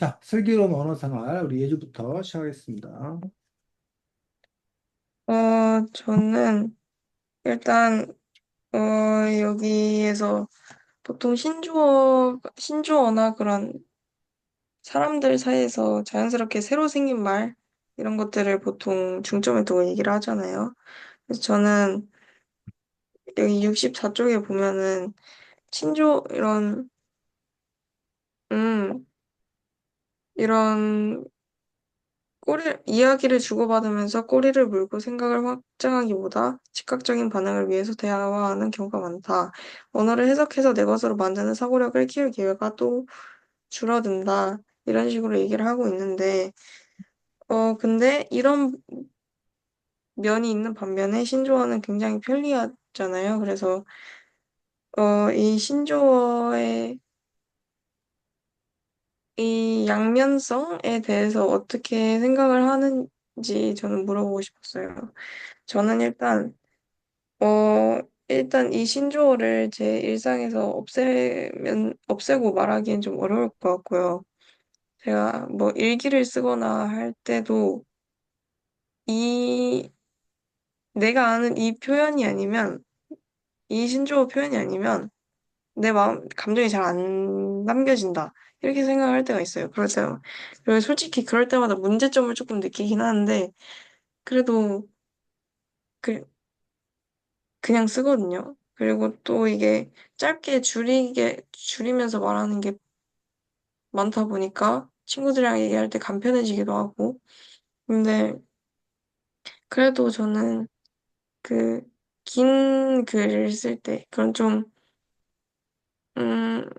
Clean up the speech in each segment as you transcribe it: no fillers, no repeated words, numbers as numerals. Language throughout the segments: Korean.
자, 슬기로운 언어 생활, 우리 예주부터 시작하겠습니다. 저는 일단, 여기에서 보통 신조어나 그런 사람들 사이에서 자연스럽게 새로 생긴 말, 이런 것들을 보통 중점을 두고 얘기를 하잖아요. 그래서 저는 여기 64쪽에 보면은 음, 이런 이야기를 주고받으면서 꼬리를 물고 생각을 확장하기보다 즉각적인 반응을 위해서 대화하는 경우가 많다. 언어를 해석해서 내 것으로 만드는 사고력을 키울 기회가 또 줄어든다. 이런 식으로 얘기를 하고 있는데, 근데 이런 면이 있는 반면에 신조어는 굉장히 편리하잖아요. 그래서, 이 신조어의 이 양면성에 대해서 어떻게 생각을 하는지 저는 물어보고 싶었어요. 저는 일단 이 신조어를 제 일상에서 없애고 말하기엔 좀 어려울 것 같고요. 제가 뭐 일기를 쓰거나 할 때도 이, 내가 아는 이 신조어 표현이 아니면 감정이 잘 안 남겨진다. 이렇게 생각할 때가 있어요. 그리고 솔직히 그럴 때마다 문제점을 조금 느끼긴 하는데, 그래도 그, 그냥 쓰거든요. 그리고 또 이게 줄이면서 말하는 게 많다 보니까 친구들이랑 얘기할 때 간편해지기도 하고. 근데 그래도 저는 그 긴 글을 쓸 때, 그런 음,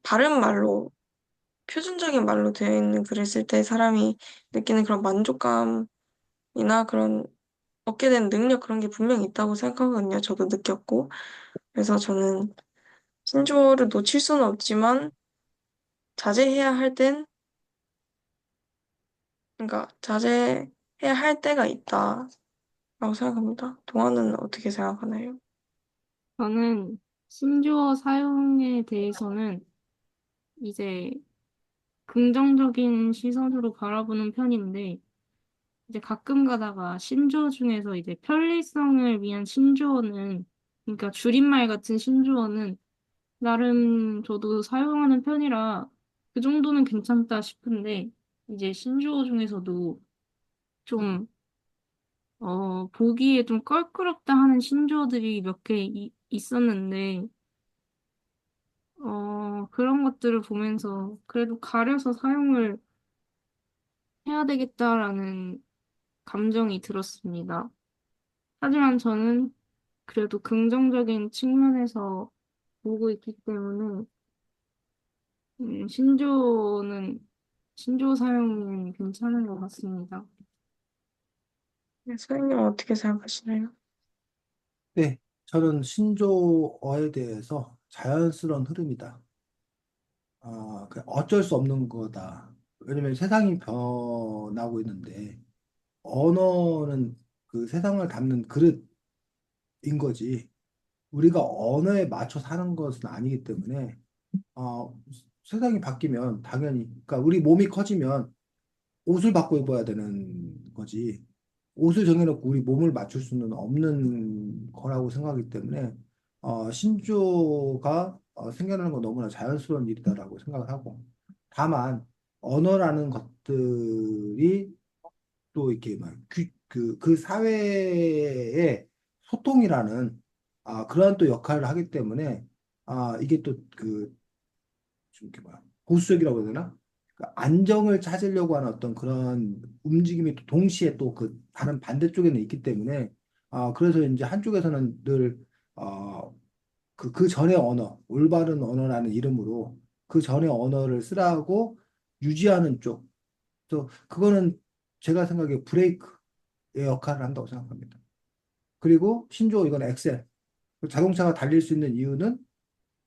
바른 말로, 표준적인 말로 되어 있는 글을 쓸 때 사람이 느끼는 그런 만족감이나 그런 얻게 되는 능력 그런 게 분명히 있다고 생각하거든요. 저도 느꼈고. 그래서 저는 신조어를 놓칠 수는 없지만 자제해야 할 땐, 그러니까 자제해야 할 때가 있다라고 생각합니다. 동화는 어떻게 생각하나요? 저는 신조어 사용에 대해서는 이제 긍정적인 시선으로 바라보는 편인데, 이제 가끔 가다가 신조어 중에서 이제 편리성을 위한 신조어는, 그러니까 줄임말 같은 신조어는 나름 저도 사용하는 편이라 그 정도는 괜찮다 싶은데, 이제 신조어 중에서도 좀, 보기에 좀 껄끄럽다 하는 신조어들이 몇 개 있었는데, 그런 것들을 보면서 그래도 가려서 사용을 해야 되겠다라는 감정이 들었습니다. 하지만 저는 그래도 긍정적인 측면에서 보고 있기 때문에, 신조어 사용은 괜찮은 것 같습니다. 네, 선생님은 어떻게 생각하시나요? 네, 저는 신조어에 대해서 자연스러운 흐름이다. 어쩔 수 없는 거다. 왜냐면 세상이 변하고 있는데, 언어는 그 세상을 담는 그릇인 거지. 우리가 언어에 맞춰 사는 것은 아니기 때문에, 세상이 바뀌면 당연히, 그러니까 우리 몸이 커지면 옷을 바꿔 입어야 되는 거지. 옷을 정해놓고 우리 몸을 맞출 수는 없는 거라고 생각하기 때문에 신조가 생겨나는 건 너무나 자연스러운 일이다라고 생각을 하고 다만 언어라는 것들이 또 이렇게 그 사회의 소통이라는 그러한 또 역할을 하기 때문에 이게 또그 좀 이렇게 뭐야 보수적이라고 해야 되나? 그 안정을 찾으려고 하는 어떤 그런 움직임이 또 동시에 또 그 다른 반대쪽에는 있기 때문에 그래서 이제 한쪽에서는 늘 그 전의 언어 올바른 언어라는 이름으로 그 전의 언어를 쓰라고 유지하는 쪽 또 그거는 제가 생각에 브레이크의 역할을 한다고 생각합니다. 그리고 신조어 이건 엑셀 자동차가 달릴 수 있는 이유는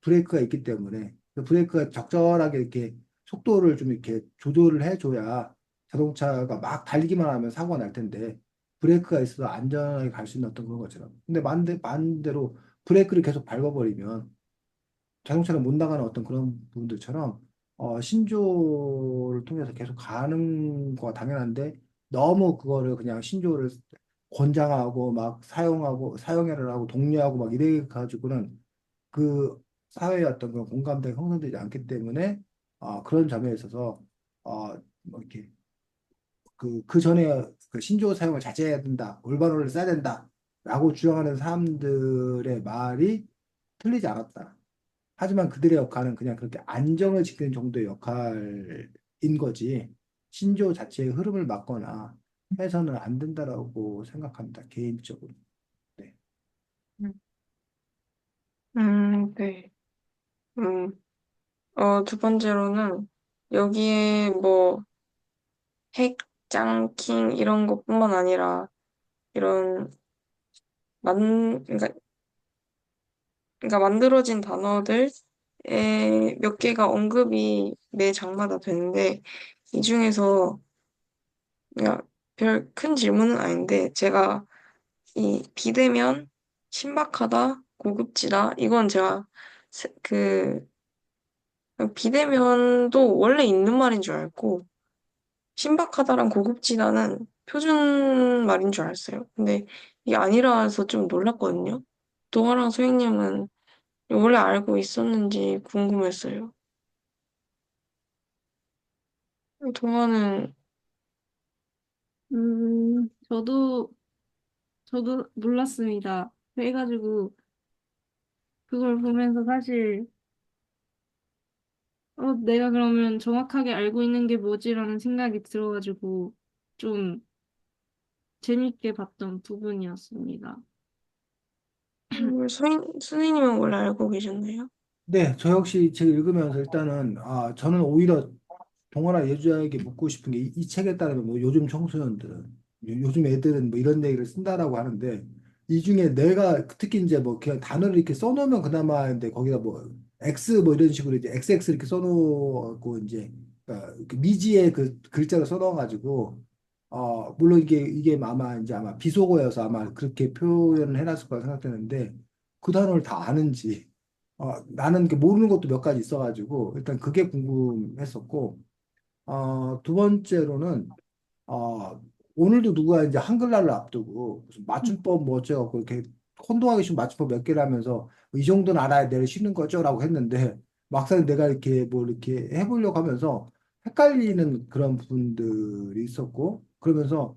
브레이크가 있기 때문에 그 브레이크가 적절하게 이렇게 속도를 좀 이렇게 조절을 해줘야 자동차가 막 달리기만 하면 사고가 날 텐데 브레이크가 있어서 안전하게 갈 수 있는 어떤 그런 것처럼. 근데 반대로 브레이크를 계속 밟아버리면 자동차가 못 나가는 어떤 그런 부분들처럼 신조를 통해서 계속 가는 거가 당연한데 너무 그거를 그냥 신조어를 권장하고 막 사용해를 하고 독려하고 막 이래 가지고는 그 사회의 어떤 그런 공감대가 형성되지 않기 때문에 그런 점에 있어서 뭐 이렇게 그 전에 그 신조어 사용을 자제해야 된다, 올바로를 써야 된다라고 주장하는 사람들의 말이 틀리지 않았다. 하지만 그들의 역할은 그냥 그렇게 안정을 지키는 정도의 역할인 거지. 신조어 자체의 흐름을 막거나 해서는 안 된다라고 생각합니다. 개인적으로. 네. 네. 음, 두 번째로는 여기에 뭐 핵, 짱킹 이런 것뿐만 아니라 이런 그러니까 만들어진 단어들에 몇 개가 언급이 매 장마다 되는데 이 중에서 그냥 별 큰 질문은 아닌데 제가 이 비대면, 신박하다, 고급지다 이건 제가 그 비대면도 원래 있는 말인 줄 알고 신박하다랑 고급지다는 표준 말인 줄 알았어요. 근데 이게 아니라서 좀 놀랐거든요. 동아랑 소희님은 원래 알고 있었는지 궁금했어요. 동아는 저도, 저도 몰랐습니다. 그래가지고, 그걸 보면서 사실, 내가 그러면 정확하게 알고 있는 게 뭐지라는 생각이 들어가지고, 좀 재밌게 봤던 부분이었습니다. 소희님은 원래 알고 계셨나요? 네, 저 역시 책 읽으면서 일단은 저는 오히려 동원아 예주에게 묻고 싶은 게 이 책에 따르면 뭐 요즘 청소년들은 요즘 애들은 뭐 이런 얘기를 쓴다라고 하는데 이 중에 내가 특히 이제 뭐 그냥 단어를 이렇게 써놓으면 그나마 인데 거기다 뭐 X 뭐 이런 식으로 이제 XX 이렇게 써놓고 이제 이렇게 미지의 그 글자를 써놓아가지고 물론 이게 아마 비속어여서 아마 그렇게 표현을 해놨을 거라 생각되는데 그 단어를 다 아는지 나는 그 모르는 것도 몇 가지 있어가지고 일단 그게 궁금했었고 두 번째로는 오늘도 누가 이제 한글날을 앞두고 무슨 맞춤법 뭐 어쩌고 이렇게 혼동하기 쉬운 맞춤법 몇 개를 하면서 이 정도는 알아야 내를 쉬는 거죠라고 했는데 막상 내가 이렇게 뭐 이렇게 해보려고 하면서 헷갈리는 그런 부분들이 있었고 그러면서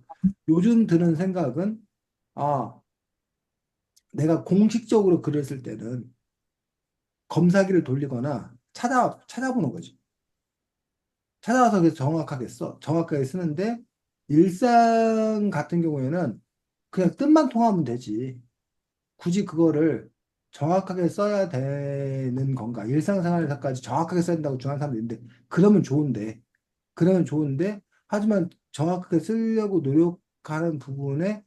요즘 드는 생각은 아 내가 공식적으로 글을 쓸 때는 검사기를 돌리거나 찾아보는 거지. 찾아와서 그래서 정확하게 써. 정확하게 쓰는데 일상 같은 경우에는 그냥 뜻만 통하면 되지. 굳이 그거를 정확하게 써야 되는 건가? 일상생활에서까지 정확하게 써야 된다고 주장하는 사람도 있는데 그러면 좋은데 하지만 정확하게 쓰려고 노력하는 부분에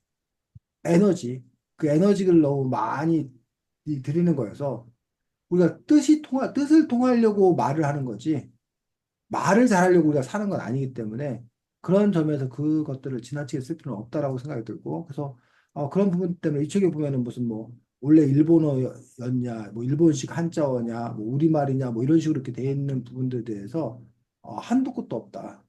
에너지 그 에너지를 너무 많이 들이는 거여서 우리가 뜻을 통하려고 말을 하는 거지. 말을 잘하려고 우리가 사는 건 아니기 때문에 그런 점에서 그것들을 지나치게 쓸 필요는 없다라고 생각이 들고 그래서 그런 부분 때문에 이 책에 보면은 무슨 뭐 원래 일본어였냐 뭐 일본식 한자어냐 뭐 우리말이냐 뭐 이런 식으로 이렇게 돼 있는 부분들에 대해서 한도 끝도 없다.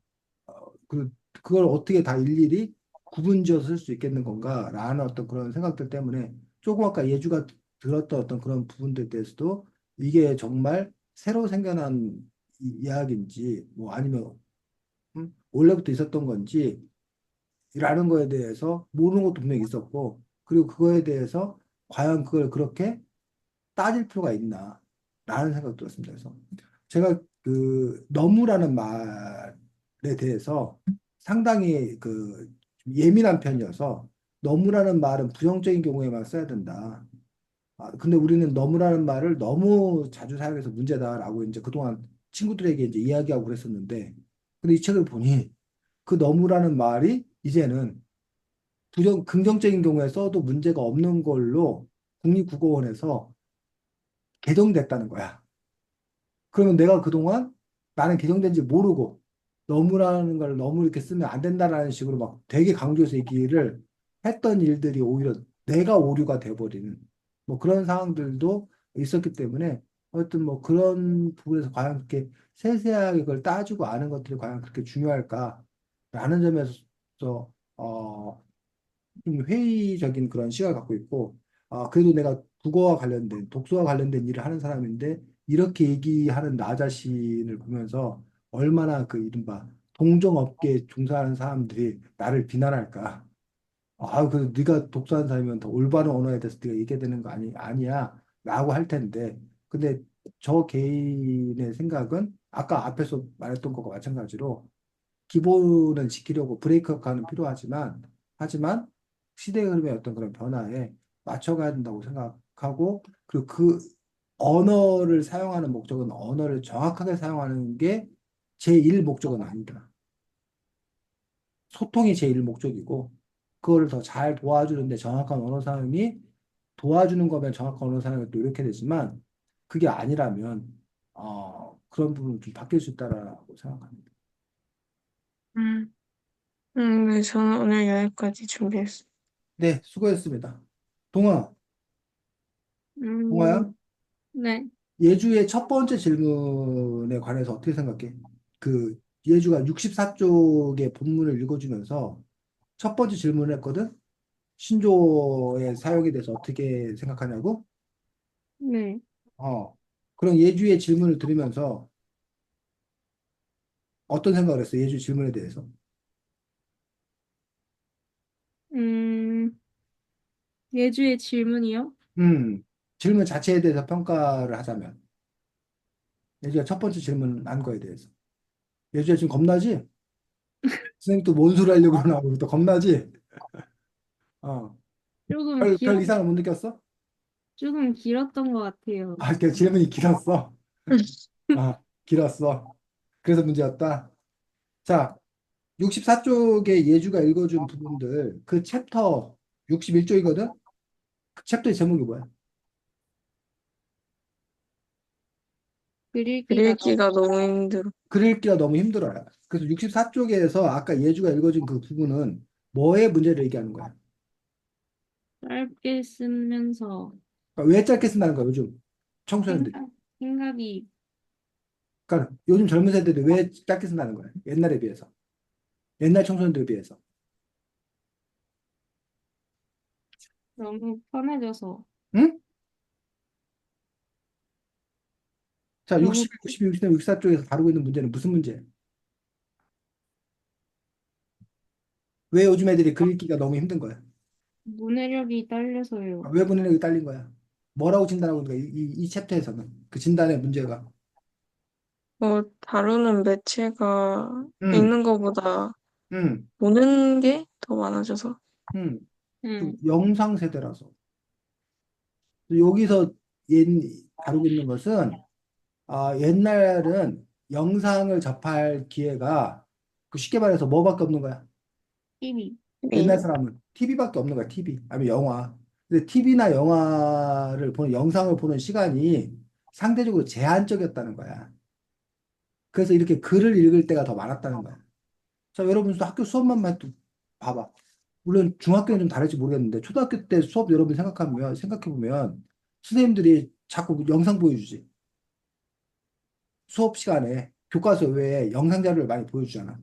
그걸 어떻게 다 일일이 구분지어서 쓸 수 있겠는 건가라는 어떤 그런 생각들 때문에 조금 아까 예주가 들었던 어떤 그런 부분들에 대해서도 이게 정말 새로 생겨난 이야기인지 뭐 아니면 원래부터 있었던 건지라는 거에 대해서 모르는 것도 분명히 있었고 그리고 그거에 대해서 과연 그걸 그렇게 따질 필요가 있나라는 생각도 들었습니다. 그래서 제가 그 너무라는 말에 대해서 상당히 좀 예민한 편이어서 너무라는 말은 부정적인 경우에만 써야 된다. 근데 우리는 너무라는 말을 너무 자주 사용해서 문제다라고 이제 그동안 친구들에게 이제 이야기하고 그랬었는데 근데 이 책을 보니 그 너무라는 말이 이제는 긍정적인 경우에 써도 문제가 없는 걸로 국립국어원에서 개정됐다는 거야. 그러면 내가 그동안 나는 개정된지 모르고 너무라는 걸 너무 이렇게 쓰면 안 된다라는 식으로 막 되게 강조해서 얘기를 했던 일들이 오히려 내가 오류가 돼버리는 뭐 그런 상황들도 있었기 때문에 어쨌든 뭐 그런 부분에서 과연 그렇게 세세하게 그걸 따지고 아는 것들이 과연 그렇게 중요할까라는 점에서 좀 회의적인 그런 시각을 갖고 있고, 그래도 내가 국어와 관련된, 독서와 관련된 일을 하는 사람인데, 이렇게 얘기하는 나 자신을 보면서 얼마나 그 이른바 동종업계에 종사하는 사람들이 나를 비난할까. 그래도 네가 독서하는 사람이면 더 올바른 언어에 대해서 네가 얘기해야 되는 거 아니야? 라고 할 텐데. 근데 저 개인의 생각은 아까 앞에서 말했던 것과 마찬가지로 기본은 지키려고 브레이크업가는 필요하지만 하지만 시대의 흐름의 어떤 그런 변화에 맞춰가야 된다고 생각하고 그리고 그 언어를 사용하는 목적은 언어를 정확하게 사용하는 게 제1 목적은 아니다. 소통이 제1 목적이고 그거를 더 잘 도와주는데 정확한 언어 사용이 도와주는 거면 정확한 언어 사용을 노력해야 되지만 그게 아니라면 그런 부분은 좀 바뀔 수 있다라고 생각합니다. 음, 네, 저는 오늘 여기까지 준비했어요. 네, 수고했습니다. 동아, 동아야? 음, 네. 예주의 첫 번째 질문에 관해서 어떻게 생각해? 그 예주가 64쪽의 본문을 읽어주면서 첫 번째 질문을 했거든? 신조어의 사용에 대해서 어떻게 생각하냐고? 네. 어. 그럼 예주의 질문을 들으면서 어떤 생각을 했어? 예주 질문에 대해서. 음, 예주의 질문이요? 음, 질문 자체에 대해서 평가를 하자면. 예주가 첫 번째 질문 한 거에 대해서. 예주야 지금 겁나지? 선생님 또 뭔 소리 하려고 그러나? 우리 또 겁나지? 어. 조금 별 이상을 못 느꼈어? 조금 길었던 것 같아요. 그 질문이 길었어. 길었어. 그래서 문제였다. 자, 64쪽에 예주가 읽어준 부분들, 그 챕터 61쪽이거든? 그 챕터의 제목이 뭐야? 글 읽기가 읽기가 너무 힘들어. 글 읽기가 너무 힘들어요. 그래서 64쪽에서 아까 예주가 읽어준 그 부분은 뭐의 문제를 얘기하는 거야? 짧게 쓰면서 그러니까 왜 짧게 쓴다는 거야, 요즘 청소년들이. 생각이 그러니까 요즘 젊은 세대들이 왜 짧게 쓴다는 거야? 옛날에 비해서. 옛날 청소년들에 비해서. 너무 편해져서 응? 자, 너무 61, 62, 63, 64쪽에서 다루고 있는 문제는 무슨 문제야? 왜 요즘 애들이 글 읽기가 너무 힘든 거야? 문해력이 딸려서요. 왜 분해력이 딸린 거야? 뭐라고 진단하고 있는 거야? 이 챕터에서는. 그 진단의 문제가. 다루는 매체가 음, 읽는 것보다 음, 보는 게 더 많아져서. 음. 그 음, 영상 세대라서. 여기서 옛, 다루고 있는 것은, 옛날은 영상을 접할 기회가 그 쉽게 말해서 뭐밖에 없는 거야? TV. 옛날 이 사람은 TV밖에 없는 거야, TV. 아니면 영화. 근데 TV나 영화를 보는, 영상을 보는 시간이 상대적으로 제한적이었다는 거야. 그래서 이렇게 글을 읽을 때가 더 많았다는 거야. 자, 여러분 학교 수업만 해도 봐봐. 물론 중학교는 좀 다를지 모르겠는데 초등학교 때 수업 여러분 생각해 보면 선생님들이 자꾸 영상 보여주지. 수업 시간에 교과서 외에 영상 자료를 많이 보여주잖아.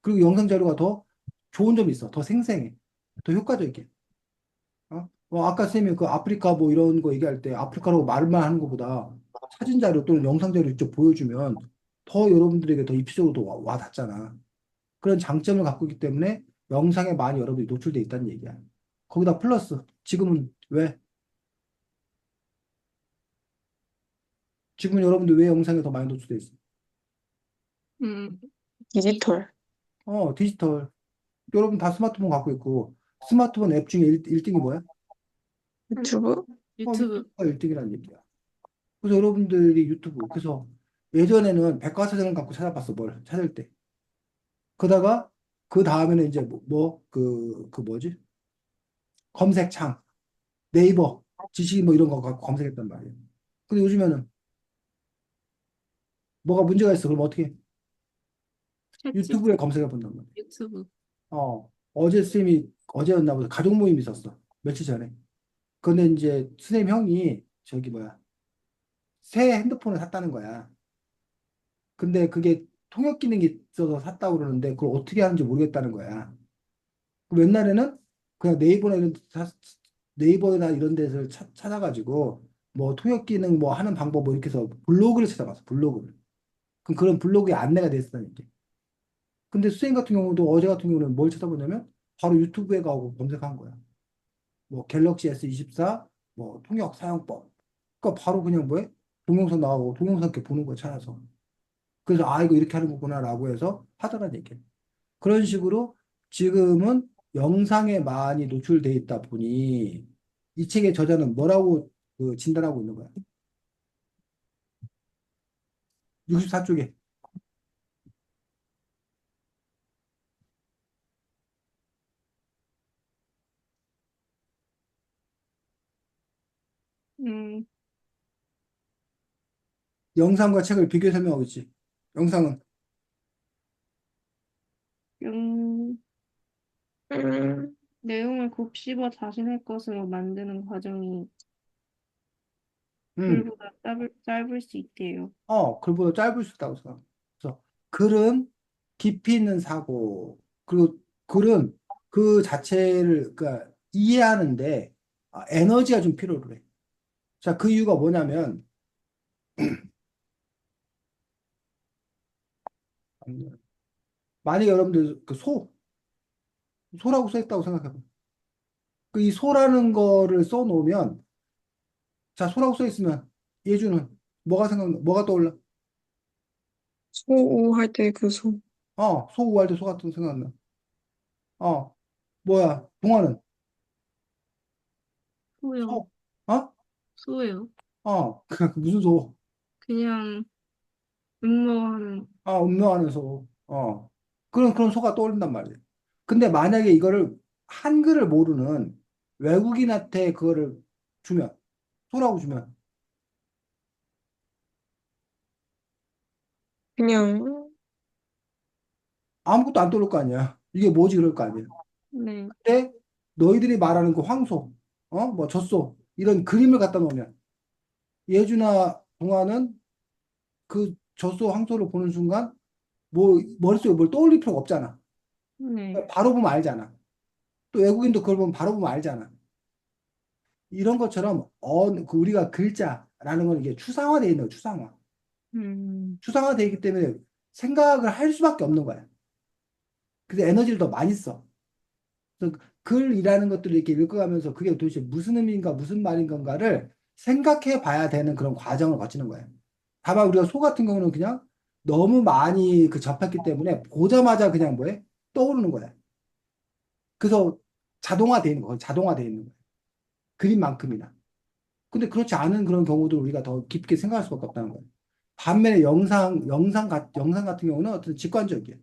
그리고 영상 자료가 더 좋은 점이 있어. 더 생생해. 더 효과적이게. 아까 선생님이 그 아프리카 뭐 이런 거 얘기할 때 아프리카라고 말만 하는 것보다 사진 자료 또는 영상 자료 직접 보여주면 더 여러분들에게 더 입시적으로 더 와 닿잖아. 그런 장점을 갖고 있기 때문에 영상에 많이 여러분이 노출돼 있다는 얘기야. 거기다 플러스 지금은 왜? 지금은 여러분들 왜 영상에 더 많이 노출돼 있어? 음, 디지털, 디지털. 여러분 다 스마트폰 갖고 있고 스마트폰 앱 중에 1등이 뭐야? 유튜브, 유튜브. 유튜브가 1등이라는 얘기야. 그래서 여러분들이 유튜브 그래서 예전에는 백과사전을 갖고 찾아봤어 뭘 찾을 때. 그러다가 그 다음에는 이제 그 뭐지? 검색창, 네이버, 지식 뭐 이런 거 갖고 검색했단 말이에요. 근데 요즘에는 뭐가 문제가 있어. 그럼 어떻게 해? 챗집 유튜브에 검색해 본단 말이야. 유튜브. 어제 쌤이 어제였나 보다 가족 모임 있었어. 며칠 전에. 근데 이제 선생님 형이 저기 뭐야 새 핸드폰을 샀다는 거야. 근데 그게 통역 기능이 있어서 샀다고 그러는데 그걸 어떻게 하는지 모르겠다는 거야. 옛날에는 그냥 네이버나 이런 데서 찾아가지고 뭐 통역 기능 뭐 하는 방법 뭐 이렇게 해서 블로그를 찾아봤어. 블로그를. 그럼 그런 블로그에 안내가 됐었다는 게. 근데 수행 같은 경우도 어제 같은 경우는 뭘 찾아보냐면 바로 유튜브에 가고 검색한 거야. 뭐 갤럭시 S24 뭐 통역 사용법. 그러니까 바로 그냥 뭐해? 동영상 나오고 동영상 이렇게 보는 거야 찾아서. 그래서 아 이거 이렇게 하는 거구나라고 해서 하더란 얘기야. 그런 식으로 지금은 영상에 많이 노출돼 있다 보니 이 책의 저자는 뭐라고 그 진단하고 있는 거야. 64쪽에. 음, 영상과 책을 비교해 설명하고 있지. 영상은 영, 음, 내용을 곱씹어 자신의 것으로 만드는 과정이 음, 글보다 짧을 수 있대요. 글보다 짧을 수 있다고 생각. 그래서 글은 깊이 있는 사고 그리고 글은 그 자체를 그러니까 이해하는데 에너지가 좀 필요로 해. 자, 그 이유가 뭐냐면 만약에 여러분들 그 소라고 써 있다고 생각해 봐. 그 이 소라는 거를 써 놓으면 자, 소라고 써 있으면 예주는 뭐가 떠올라? 소우할 때 그 소. 소우할 때 소 같은 거 생각나. 어, 뭐야? 동화는 소요, 소. 어? 소요. 그 무슨 소? 그냥 응모하는, 운명하는 소. 그런 소가 떠오른단 말이에요. 근데 만약에 이거를 한글을 모르는 외국인한테 그거를 주면 소라고 주면 그냥, 아무것도 안 떠오를 거 아니야. 이게 뭐지 그럴 거 아니야. 네, 근데 너희들이 말하는 그 황소, 뭐 젖소 이런 그림을 갖다 놓으면 예주나 동화는 그 젖소 황소를 보는 순간 뭐 머릿속에 뭘 떠올릴 필요가 없잖아. 네, 바로 보면 알잖아. 또 외국인도 그걸 보면 바로 보면 알잖아. 이런 것처럼 그 우리가 글자라는 건 이게 추상화되어 있는 거야, 추상화. 음, 추상화되어 있기 때문에 생각을 할 수밖에 없는 거야. 그래서 에너지를 더 많이 써. 그래서 글이라는 것들을 이렇게 읽어가면서 그게 도대체 무슨 의미인가, 무슨 말인 건가를 생각해 봐야 되는 그런 과정을 거치는 거예요. 다만 우리가 소 같은 경우는 그냥 너무 많이 그 접했기 때문에 보자마자 그냥 뭐해? 떠오르는 거야. 그래서 자동화되어 있는 거예요. 자동화되어 있는 거예요. 그림만큼이나. 근데 그렇지 않은 그런 경우도 우리가 더 깊게 생각할 수밖에 없다는 거예요. 반면에 영상 같은 경우는 어떤 직관적이에요.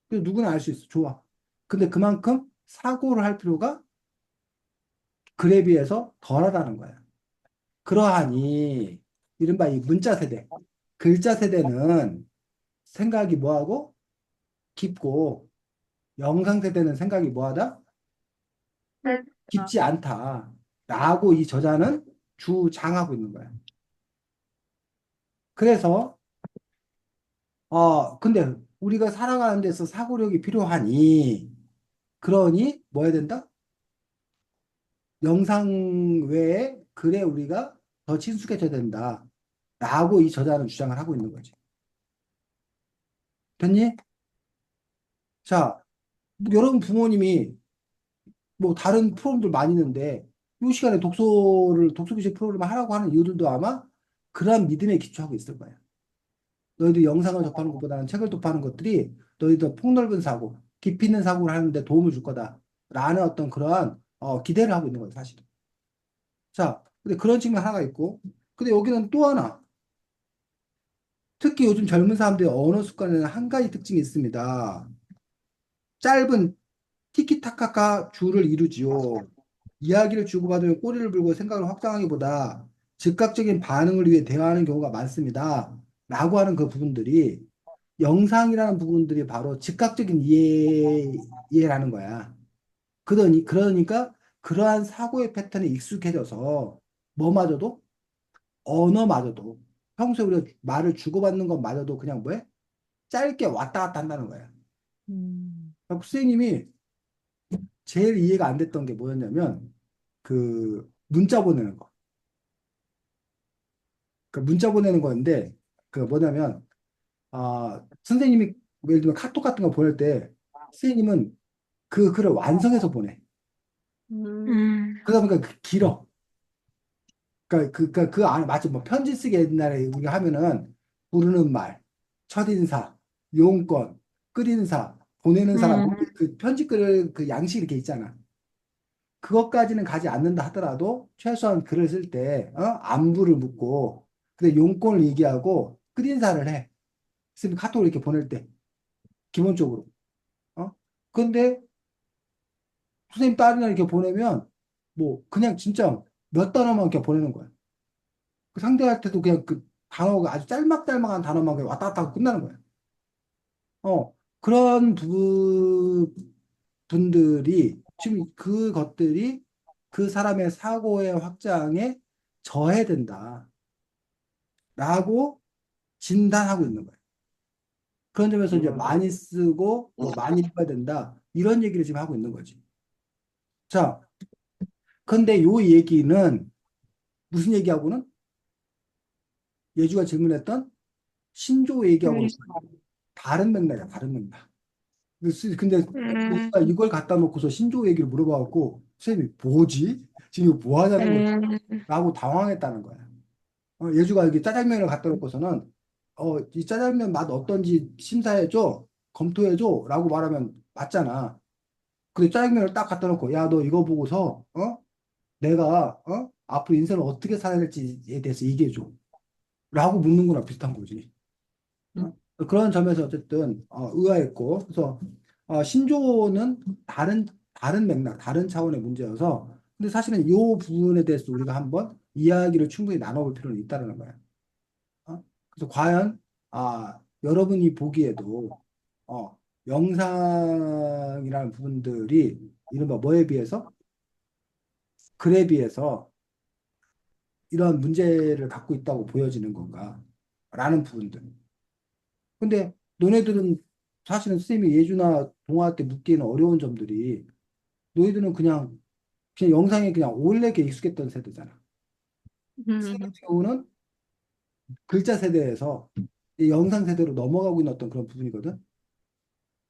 그래서 누구나 알 수 있어. 좋아. 근데 그만큼 사고를 할 필요가 글에 비해서 덜하다는 거야. 그러하니, 이른바 이 문자 세대, 글자 세대는 생각이 뭐하고 깊고, 영상 세대는 생각이 뭐하다? 깊지 않다. 라고 이 저자는 주장하고 있는 거야. 그래서, 근데 우리가 살아가는 데서 사고력이 필요하니, 그러니 뭐 해야 된다? 영상 외에 글에 우리가 더 친숙해져야 된다. 라고 이 저자는 주장을 하고 있는 거지. 됐니? 자, 여러분 부모님이 뭐 다른 프로그램들 많이 있는데 이 시간에 독서 교실 프로그램을 하라고 하는 이유들도 아마 그러한 믿음에 기초하고 있을 거야. 너희들 영상을 접하는 것보다는 책을 접하는 것들이 너희들 폭넓은 사고, 깊이 있는 사고를 하는데 도움을 줄 거다라는 어떤 그러한 기대를 하고 있는 거예요, 사실. 자, 근데 그런 측면 하나가 있고, 근데 여기는 또 하나, 특히 요즘 젊은 사람들의 언어 습관에는 한 가지 특징이 있습니다. 짧은 티키타카가 주를 이루지요. 이야기를 주고받으며 꼬리를 물고 생각을 확장하기보다 즉각적인 반응을 위해 대화하는 경우가 많습니다. 라고 하는 그 부분들이 영상이라는 부분들이 바로 즉각적인 이해라는 거야. 그러니까 그러한 사고의 패턴에 익숙해져서 뭐마저도 언어마저도 평소에 우리가 말을 주고받는 것마저도 그냥 뭐해? 짧게 왔다 갔다 한다는 거야. 그래서 선생님이 제일 이해가 안 됐던 게 뭐였냐면 그 문자 보내는 거. 그 문자 보내는 거였는데 그 뭐냐면 선생님이 예를 들면 카톡 같은 거 보낼 때 선생님은 그 글을 완성해서 보내. 음, 음, 그러다 보니까 길어. 그 안에 마치 뭐 편지 쓰기 옛날에 우리가 하면은 부르는 말, 첫인사, 용건, 끝인사, 보내는 사람, 뭐 음, 그 편지 글을 그 양식 이렇게 있잖아. 그것까지는 가지 않는다 하더라도 최소한 글을 쓸 때, 안부를 묻고, 근데 용건을 얘기하고 끝인사를 해. 쓰면 카톡을 이렇게 보낼 때, 기본적으로. 어? 근데 선생님 딸이나 이렇게 보내면, 뭐, 그냥 진짜 몇 단어만 이렇게 보내는 거야. 그 상대한테도 그냥 그 단어가 아주 짤막짤막한 단어만 그냥 왔다 갔다 하고 끝나는 거야. 그런 분들이, 지금 그것들이 그 사람의 사고의 확장에 저해된다. 라고 진단하고 있는 거예요. 그런 점에서 이제 많이 쓰고 뭐 많이 읽어야 된다. 이런 얘기를 지금 하고 있는 거지. 자, 근데 요 얘기는 무슨 얘기하고는 예주가 질문했던 신조 얘기하고는 다른 맥락이야, 다른 맥락. 근데 음, 예주가 이걸 갖다 놓고서 신조 얘기를 물어봐갖고 선생님이 뭐지? 지금 이거 뭐 하자는 거지? 음, 라고 당황했다는 거야. 예주가 여기 짜장면을 갖다 놓고서는 이 짜장면 맛 어떤지 심사해줘, 검토해줘 라고 말하면 맞잖아. 근데 짜장면을 딱 갖다 놓고 야, 너 이거 보고서 내가 앞으로 인생을 어떻게 살아야 될지에 대해서 얘기해줘 라고 묻는 거랑 비슷한 거지. 어? 그런 점에서 어쨌든 의아했고 그래서 신조어는 다른 맥락, 다른 차원의 문제여서 근데 사실은 이 부분에 대해서 우리가 한번 이야기를 충분히 나눠볼 필요는 있다는 거야. 그래서 과연 여러분이 보기에도 영상이라는 부분들이 이른바 뭐에 비해서 글에 비해서 이런 문제를 갖고 있다고 보여지는 건가? 라는 부분들. 근데 너네들은 사실은 쌤이 예주나 동화 때 묻기에는 어려운 점들이 너희들은 그냥 영상에 그냥 올레게 익숙했던 세대잖아. 쌤 음, 같은 경우는 글자 세대에서 이 영상 세대로 넘어가고 있는 어떤 그런 부분이거든.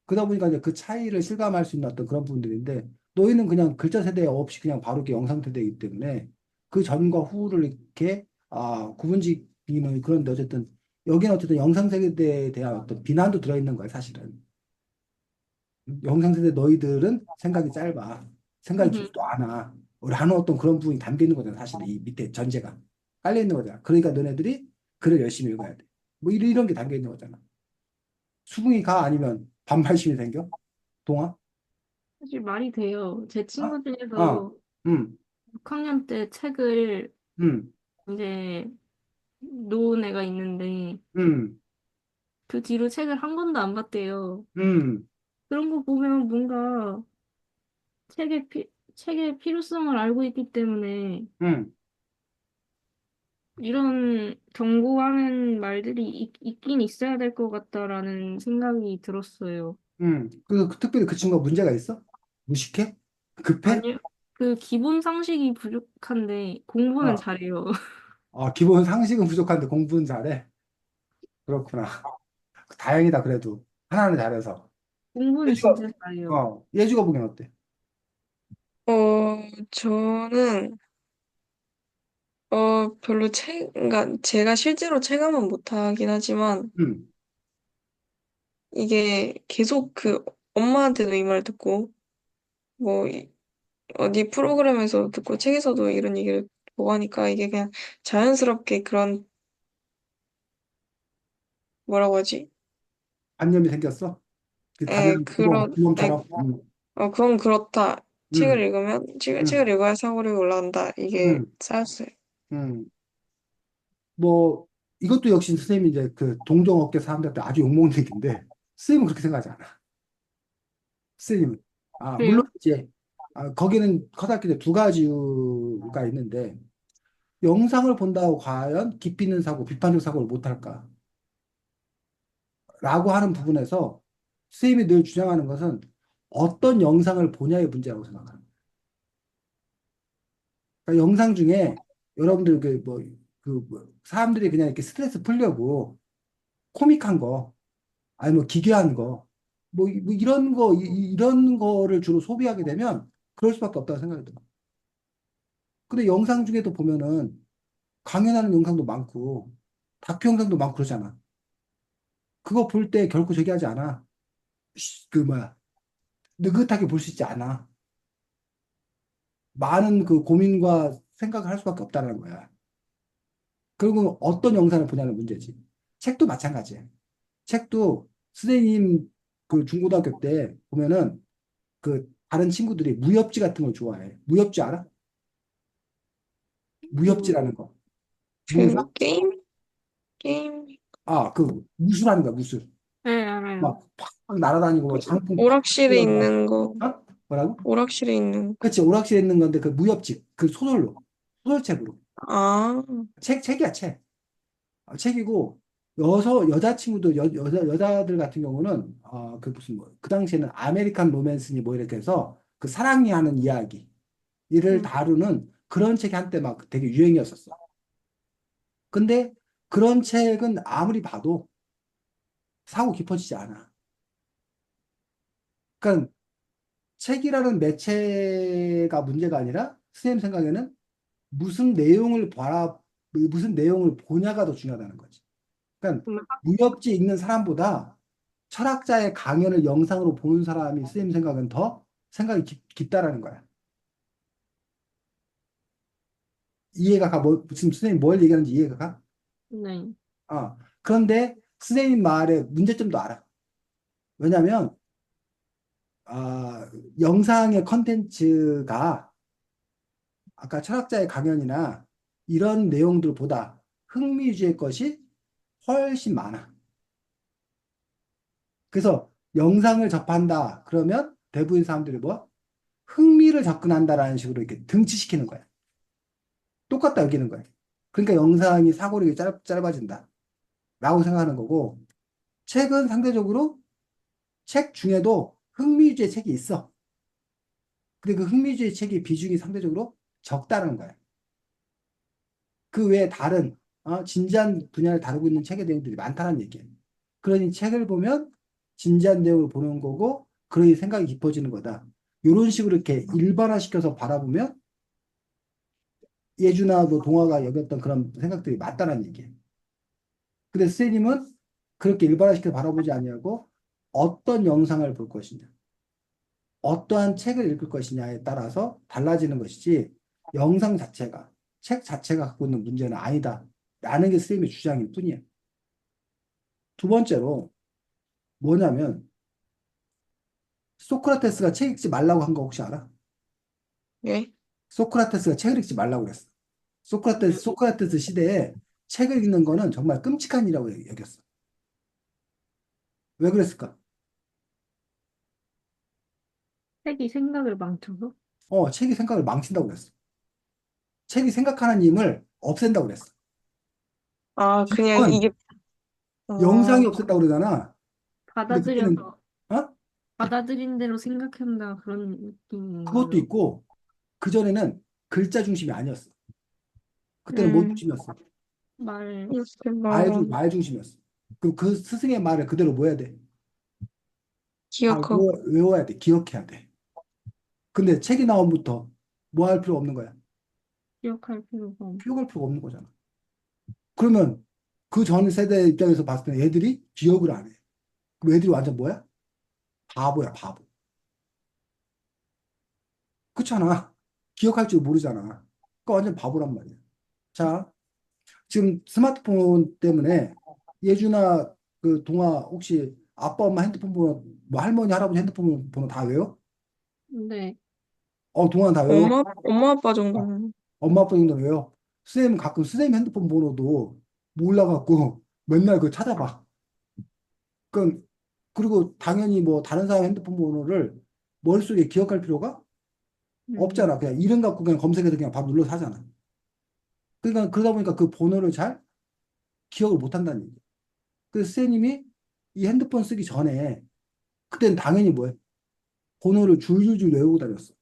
그러다 보니까 이제 그 차이를 실감할 수 있는 어떤 그런 부분들인데 너희는 그냥 글자 세대 없이 그냥 바로 이렇게 영상 세대이기 때문에 그 전과 후를 이렇게 구분짓기는 그런데 어쨌든 여기는 어쨌든 영상 세대에 대한 어떤 비난도 들어있는 거야 사실은. 영상 세대 너희들은 생각이 짧아. 생각이 음, 깊지도 않아. 라는 어떤 그런 부분이 담겨 있는 거잖아 사실 이 밑에 전제가 깔려 있는 거잖아. 그러니까 너네들이 글을 열심히 읽어야 돼. 뭐 이런 게 담겨 있는 거잖아. 수긍이 가 아니면 반발심이 생겨? 동화? 사실 말이 돼요. 제 어? 친구 어, 중에서 음, 6학년 때 책을 음, 이제 놓은 애가 있는데 음, 그 뒤로 책을 한 권도 안 봤대요. 음, 그런 거 보면 뭔가 책의 필요성을 알고 있기 때문에 음, 이런 경고하는 말들이 있긴 있어야 될 것 같다라는 생각이 들었어요. 그 특별히 그 친구가 문제가 있어? 무식해? 급해? 아니요. 그 기본 상식이 부족한데 공부는 어, 잘해요. 기본 상식은 부족한데 공부는 잘해? 그렇구나. 다행이다, 그래도. 하나는 잘해서. 공부는 예주가, 진짜 잘해요. 예주가 보기엔 어때? 저는, 별로 그러니까 제가 실제로 체감은 못하긴 하지만, 음, 이게 계속 엄마한테도 이 말 듣고, 뭐, 어디 프로그램에서 듣고, 책에서도 이런 얘기를 보고 하니까, 이게 그냥 자연스럽게 그런, 뭐라고 하지? 관념이 생겼어? 그 에, 당연히 그거, 그런, 에, 그놈처럼? 그건 그렇다. 책을 음, 읽으면, 책을 음, 읽어야 사고력이 올라간다. 이게 음, 쌓였어요. 음. 뭐, 이것도 역시 선생님이 이제 그 동종업계 사람들한테 아주 욕먹는 얘기인데, 선생님은 그렇게 생각하지 않아. 선생님은. 물론 그래요? 이제, 거기는 커다랗게 두 가지 이유가 있는데, 영상을 본다고 과연 깊이 있는 사고, 비판적 사고를 못할까? 라고 하는 부분에서 선생님이 늘 주장하는 것은 어떤 영상을 보냐의 문제라고 생각합니다. 그러니까 영상 중에 여러분들 사람들이 그냥 이렇게 스트레스 풀려고 코믹한 거, 아니 뭐 기괴한 거, 뭐 이런 거, 이런 거를 주로 소비하게 되면 그럴 수밖에 없다고 생각이 들어요. 근데 영상 중에도 보면은 강연하는 영상도 많고, 다큐 영상도 많고 그러잖아. 그거 볼 때 결코 저기 하지 않아. 그 뭐야, 느긋하게 볼 수 있지 않아. 많은 그 고민과 생각을 할 수밖에 없다는 거야. 결국은 어떤 영상을 보냐는 문제지. 책도 마찬가지야. 책도 선생님 그 중고등학교 때 보면은 그 다른 친구들이 무협지 같은 걸 좋아해. 무협지 알아? 무협지라는 거. 무슨? 게임, 그 무술하는 거야, 무술. 네, 알아요. 막 팍팍 날아다니고 막 장풍 팍 오락실에 쏘고 막, 있는 거, 어? 뭐라고? 오락실에 있는 거. 그치, 오락실에 있는 건데 그 무협지, 그 소설로, 소설책으로. 아, 책이야, 책. 책이고, 여자친구들, 여자들 같은 경우는, 그 무슨 뭐, 그 당시에는 아메리칸 로맨스니 뭐 이렇게 해서 그 사랑이 하는 이야기, 이를 음, 다루는 그런 책이 한때 막 되게 유행이었었어. 근데 그런 책은 아무리 봐도 사고 깊어지지 않아. 그러니까 책이라는 매체가 문제가 아니라 선생님 생각에는 무슨 내용을 무슨 내용을 보냐가 더 중요하다는 거지. 그러니까 정말 무협지 읽는 사람보다 철학자의 강연을 영상으로 보는 사람이 선생님 생각은 더 생각이 깊다라는 거야. 이해가 가? 지금 선생님 뭘 얘기하는지 이해가 가? 네. 그런데 선생님 말의 문제점도 알아. 왜냐하면 영상의 컨텐츠가 아까 철학자의 강연이나 이런 내용들보다 흥미 위주의 것이 훨씬 많아. 그래서 영상을 접한다 그러면 대부분 사람들이 뭐 흥미를 접근한다라는 식으로 이렇게 등치시키는 거야. 똑같다 여기는 거야. 그러니까 영상이 사고력이 짧아진다. 라고 생각하는 거고, 책은 상대적으로 책 중에도 흥미주의 책이 있어. 근데 그 흥미주의 책의 비중이 상대적으로 적다는 거야. 그 외에 다른, 진지한 분야를 다루고 있는 책의 내용들이 많다는 얘기예요. 그러니 책을 보면 진지한 내용을 보는 거고, 그러니 생각이 깊어지는 거다. 이런 식으로 이렇게 일반화시켜서 바라보면 예주나도 동화가 여겼던 그런 생각들이 맞다는 얘기예요. 근데 선생님은 그렇게 일반화시켜 바라보지 아니하고 어떤 영상을 볼 것이냐, 어떠한 책을 읽을 것이냐에 따라서 달라지는 것이지 영상 자체가, 책 자체가 갖고 있는 문제는 아니다. 라는 게 선생님의 주장일 뿐이야. 두 번째로 뭐냐면 소크라테스가 책 읽지 말라고 한 거 혹시 알아? 예? 소크라테스가 책을 읽지 말라고 그랬어. 소크라테스 시대에 책을 읽는 거는 정말 끔찍한 일이라고 여겼어. 왜 그랬을까? 책이 생각을 망쳐서? 책이 생각을 망친다고 그랬어. 책이 생각하는 힘을 없앤다고 그랬어. 아, 그냥 지금은 이게, 아, 영상이 없앤다고 그러잖아. 근데 그때는, 받아들여서, 어? 받아들인 대로 생각한다, 그런 느낌인 그것도 거죠. 있고, 그전에는 글자 중심이 아니었어. 그때는 뭐 음, 중심이었어? 말, 이렇게 말은 말 중심이었어. 그럼 그 스승의 말을 그대로 뭐 해야 돼? 다 기억하고, 외워야 돼. 기억해야 돼. 근데 책이 나옴부터 뭐 할 필요 없는 거야. 기억할 필요가 없. 기억할 필요가 없는 거잖아. 그러면 그 전 세대 입장에서 봤을 때 애들이 기억을 안 해. 그럼 애들이 완전 뭐야? 바보야, 바보. 그렇잖아. 기억할 줄 모르잖아. 그러니까 완전 바보란 말이야. 자, 지금 스마트폰 때문에 예주나 그 동아 혹시 아빠 엄마 핸드폰 번호 뭐 할머니 할아버지 핸드폰 번호 다 외워? 네. 동아 다 외워? 엄마 아빠 어, 정도는. 엄마 아빠 정도 외워? 선생님은 가끔 선생님 핸드폰 번호도 몰라갖고 맨날 그거 찾아봐. 그 그리고 당연히 뭐 다른 사람 핸드폰 번호를 머릿속에 기억할 필요가 음, 없잖아. 그냥 이름 갖고 그냥 검색해서 그냥 바로 눌러서 하잖아. 그러니까 그러다 보니까 그 번호를 잘 기억을 못 한다는 얘기예요. 그래서 선생님이 이 핸드폰 쓰기 전에 그때는 당연히 뭐예요? 번호를 줄줄줄 외우고 다녔어.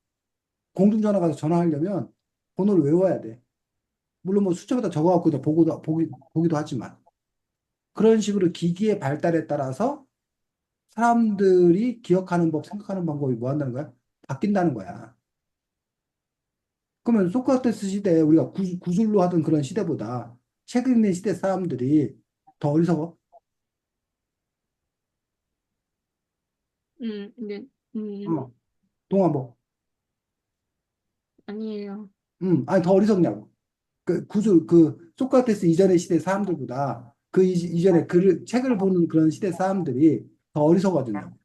공중전화 가서 전화하려면 번호를 외워야 돼. 물론 뭐 숫자보다 적어갖고 그냥 보기도 하지만 그런 식으로 기기의 발달에 따라서 사람들이 기억하는 법, 생각하는 방법이 뭐 한다는 거야? 바뀐다는 거야. 그러면 소크라테스 시대에 우리가 구술로 하던 그런 시대보다 책 읽는 시대 사람들이 더 어리석어? 네, 어, 동안 뭐, 아니에요. 아니 더 어리석냐고. 그 소크라테스 이전의 시대 사람들보다 그 이전에 책을 보는 그런 시대 사람들이 더 어리석어졌냐고.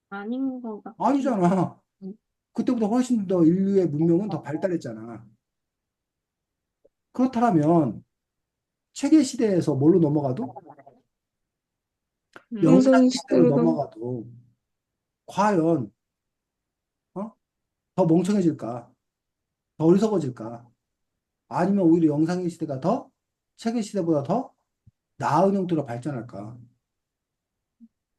아닌 것 같긴. 아니잖아. 그때보다 훨씬 더 인류의 문명은 더 발달했잖아. 그렇다면 책의 시대에서 뭘로 넘어가도 영상 영상 시대로 시대로 넘어가도 과연 어? 더 멍청해질까? 더 어리석어질까? 아니면 오히려 영상의 시대가 더 책의 시대보다 더 나은 형태로 발전할까?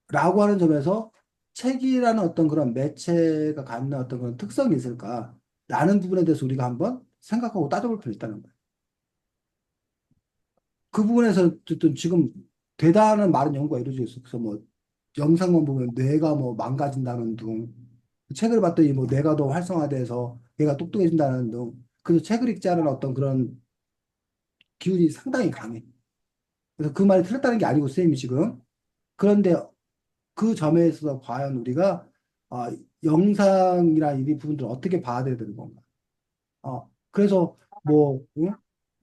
라고 하는 점에서 책이라는 어떤 그런 매체가 갖는 어떤 그런 특성이 있을까? 라는 부분에 대해서 우리가 한번 생각하고 따져볼 필요 있다는 거예요. 그 부분에서 어쨌든 지금 대단한 많은 연구가 이루어지고 있어. 그래서 뭐 영상만 보면 뇌가 뭐 망가진다는 둥, 책을 봤더니 뭐 뇌가 더 활성화돼서 얘가 똑똑해진다는 둥. 그래서 책을 읽지 않은 어떤 그런 기운이 상당히 강해. 그래서 그 말이 틀렸다는 게 아니고 쌤이 지금. 그런데 그 점에 있어서 과연 우리가 영상이나 이 부분들을 어떻게 봐야 되는 건가? 그래서 뭐 응?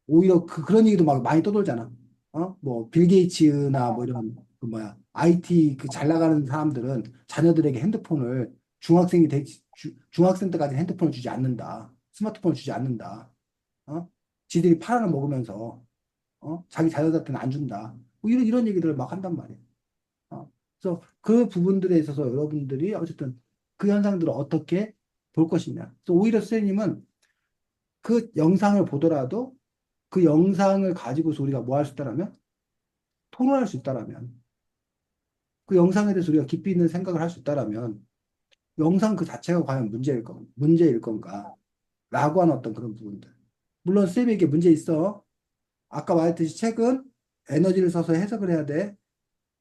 오히려 그런 얘기도 막 많이 떠돌잖아. 뭐 빌 게이츠나 뭐 이런 그 뭐야 IT 그 잘 나가는 사람들은 자녀들에게 핸드폰을 중학생 때까지 핸드폰을 주지 않는다. 스마트폰을 주지 않는다. 어? 지들이 팔아를 먹으면서 자기 자녀들한테는 안 준다. 뭐 이런 얘기들을 막 한단 말이야. 그래서 그 부분들에 있어서 여러분들이 어쨌든 그 현상들을 어떻게 볼 것이냐. 그래서 오히려 선생님은 그 영상을 보더라도 그 영상을 가지고서 우리가 뭐 할 수 있다라면 토론할 수 있다라면 그 영상에 대해서 우리가 깊이 있는 생각을 할 수 있다라면 영상 그 자체가 과연 문제일 건가? 라고 하는 어떤 그런 부분들. 물론 쌤에게 문제 있어. 아까 말했듯이 책은 에너지를 써서 해석을 해야 돼.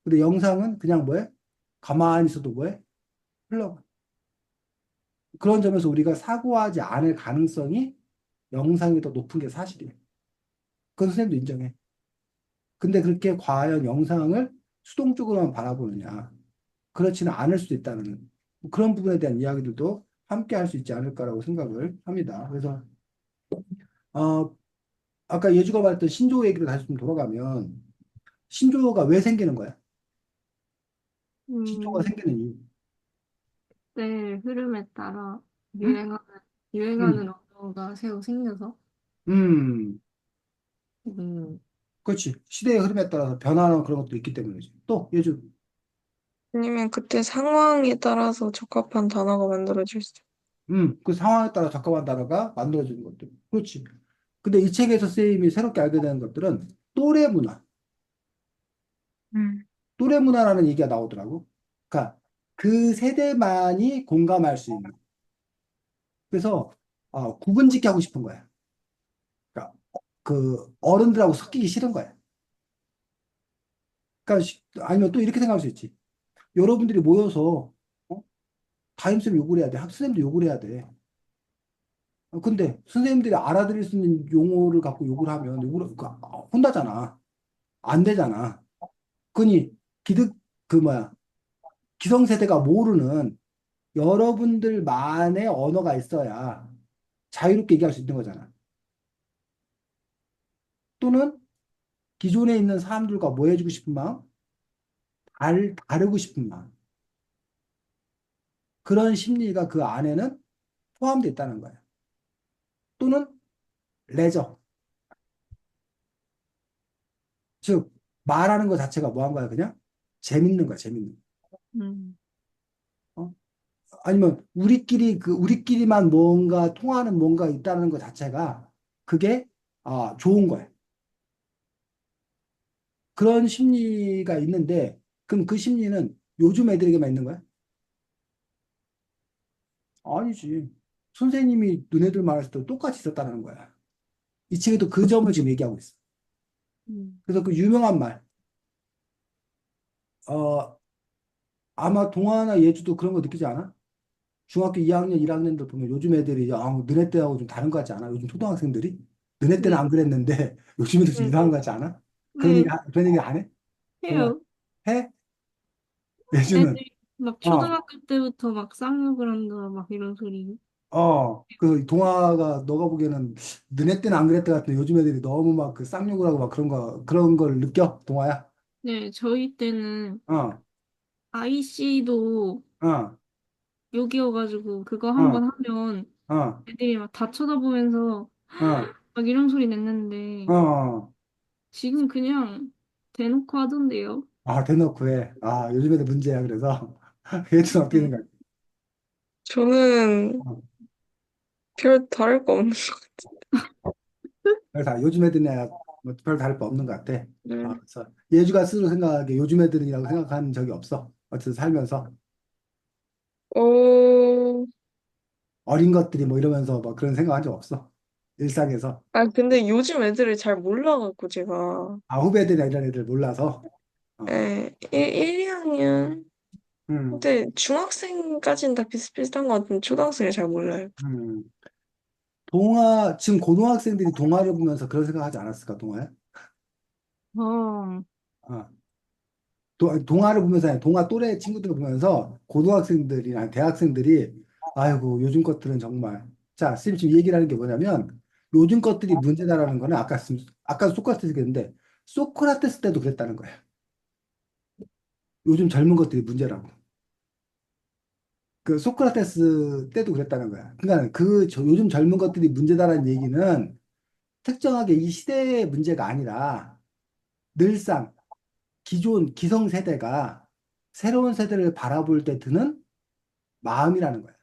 근데 영상은 그냥 뭐해? 가만히 있어도 뭐해? 흘러가. 그런 점에서 우리가 사고하지 않을 가능성이 영상이 더 높은 게 사실이에요. 그건 선생님도 인정해. 근데 그렇게 과연 영상을 수동적으로만 바라보느냐? 그렇지는 않을 수도 있다는 뭐 그런 부분에 대한 이야기들도 함께 할 수 있지 않을까라고 생각을 합니다. 그래서 어, 아까 예주가 말했던 신조어 얘기를 다시 좀 돌아가면 신조어가 왜 생기는 거야? 신조어가 음, 생기는 이유. 때 흐름에 따라 응? 유행하는, 유행하는 음, 언어가 새로 생겨서, 음, 음, 그렇지. 시대의 흐름에 따라서 변화하는 그런 것도 있기 때문이지. 또 예주. 아니면 그때 상황에 따라서 적합한 단어가 만들어질 수. 그 상황에 따라 적합한 단어가 만들어지는 것들. 그렇지. 근데 이 책에서 쌤이 새롭게 알게 되는 것들은 또래 문화, 음. 또래 문화라는 얘기가 나오더라고. 그러니까 그 세대만이 공감할 수 있는. 그래서 구분짓기 하고 싶은 거야. 그러니까 그 어른들하고 섞이기 싫은 거야. 그러니까 아니면 또 이렇게 생각할 수 있지. 여러분들이 모여서 담임쌤 욕을 해야 돼. 학생도 욕을 해야 돼. 근데 선생님들이 알아들을 수 있는 용어를 갖고 욕을 하면 혼나잖아. 안 되잖아. 그니 기득 그 뭐야 기성세대가 모르는 여러분들만의 언어가 있어야 자유롭게 얘기할 수 있는 거잖아. 또는 기존에 있는 사람들과 뭐 해주고 싶은 마음, 다르고 싶은 마음. 그런 심리가 그 안에는 포함되어 있다는 거야. 또는 레저, 즉 말하는 것 자체가 뭐 한 거야 그냥 재밌는 거야 재밌는. 음, 어? 아니면 우리끼리만 뭔가 통하는 뭔가 있다는 것 자체가 그게 좋은 거야. 그런 심리가 있는데, 그럼 그 심리는 요즘 애들에게만 있는 거야? 아니지. 선생님이 너네들 말했을 때 똑같이 있었다는 거야. 이 친구도 그 점을 지금 얘기하고 있어. 음. 그래서 그 유명한 말, 어, 아마 동아나 예주도 그런 거 느끼지 않아? 중학교 2학년, 1학년들 보면 요즘 애들이, 너네 때하고 좀 다른 것 같지 않아? 요즘 초등학생들이? 너네 때는 네. 안 그랬는데, 요즘 애들 좀 네. 이상한 것 같지 않아? 네, 그런 얘기 안 해? 동아, 해요. 해? 예주는? 애들이 막 어, 초등학교 때부터 막 쌍욕을 한다, 막 이런 소리. 그 동아가 너가 보기에는 너네 때는 안 그랬다 같은데 요즘 애들이 너무 막 그 쌍욕을 하고 막 그런 걸 느껴? 동아야? 네, 저희 때는 어, IC도 어, 욕이어가지고 그거 한 어, 번 하면 어, 애들이 막 다 쳐다보면서 어, 막 이런 소리 냈는데 어. 지금 그냥 대놓고 하던데요. 대놓고 해. 요즘 애들 문제야, 그래서. 얘들은 어떻게 네. 생각해? 저는 어, 별 다를 거 없는 것 그래서 요즘 애들이야 뭐별 다를 바 없는 것 같아. 같아요. 그래서 예주가 스스로 생각하기에 요즘 애들이라고 생각한 적이 없어. 어쨌든 살면서. 어, 어린 것들이 뭐 이러면서 뭐 그런 생각 한 적 없어. 일상에서. 근데 요즘 애들을 잘 몰라갖고 제가. 후배들이나 이런 애들 몰라서. 어. 2학년? 음, 근데 중학생까지는 다 비슷비슷한 것 같은데 초등학생을 잘 몰라요. 음. 지금 고등학생들이 동화를 보면서 그런 생각 하지 않았을까, 동화야? 어, 어. 동화를 보면서, 아니, 동화 또래 친구들을 보면서 고등학생들이나 대학생들이, 아이고, 요즘 것들은 정말. 자, 쌤 지금 얘기를 하는 게 뭐냐면, 요즘 것들이 문제다라는 거는 아까 소크라테스 얘기했는데, 소크라테스 때도 그랬다는 거야. 요즘 젊은 것들이 문제라고. 그 소크라테스 때도 그랬다는 거야. 그러니까 요즘 젊은 것들이 문제다라는 얘기는 특정하게 이 시대의 문제가 아니라 늘상 기존 기성 세대가 새로운 세대를 바라볼 때 드는 마음이라는 거야.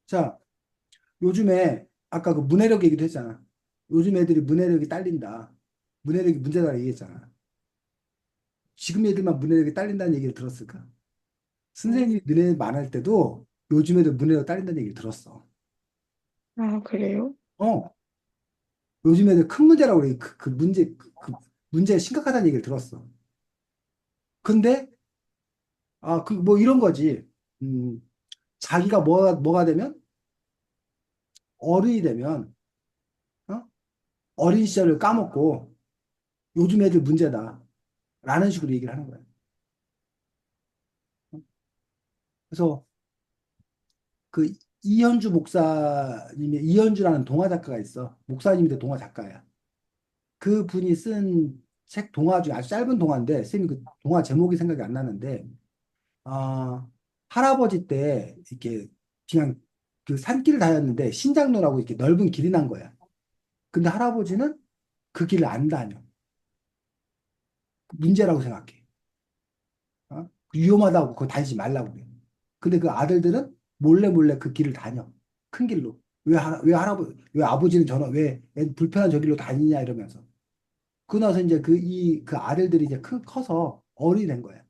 자, 요즘에 아까 그 문해력 얘기도 했잖아. 요즘 애들이 문해력이 딸린다. 문해력이 문제다 얘기했잖아. 지금 애들만 문해력이 딸린다는 얘기를 들었을까? 음. 선생님이 너네 말할 때도 요즘 애들 문해력 딸린다는 얘기를 들었어. 그래요? 어, 요즘 애들 큰 문제라고 그래. 그 문제 심각하다는 얘기를 들었어. 근데, 뭐 이런 거지. 음, 자기가 뭐가 되면? 어른이 되면, 어? 어린 시절을 까먹고 요즘 애들 문제다. 라는 식으로 얘기를 하는 거야. 그래서 그 이현주 이현주라는 동화 작가가 있어. 목사님인데 동화 작가야. 그 분이 쓴 책 동화 중에 아주 짧은 동화인데, 쌤이 그 동화 제목이 생각이 안 나는데, 아, 할아버지 때 이렇게 그냥 그 산길을 다녔는데 신장로라고 이렇게 넓은 길이 난 거야. 근데 할아버지는 그 길을 안 다녀. 문제라고 생각해. 위험하다고 그거 다니지 말라고 그래. 근데 그 아들들은 몰래 몰래 그 길을 다녀. 큰 길로. 왜 아버지는 왜 불편한 저 길로 다니냐 이러면서. 그러고 나서 이제 그 아들들이 이제 커서 어른이 된 거야.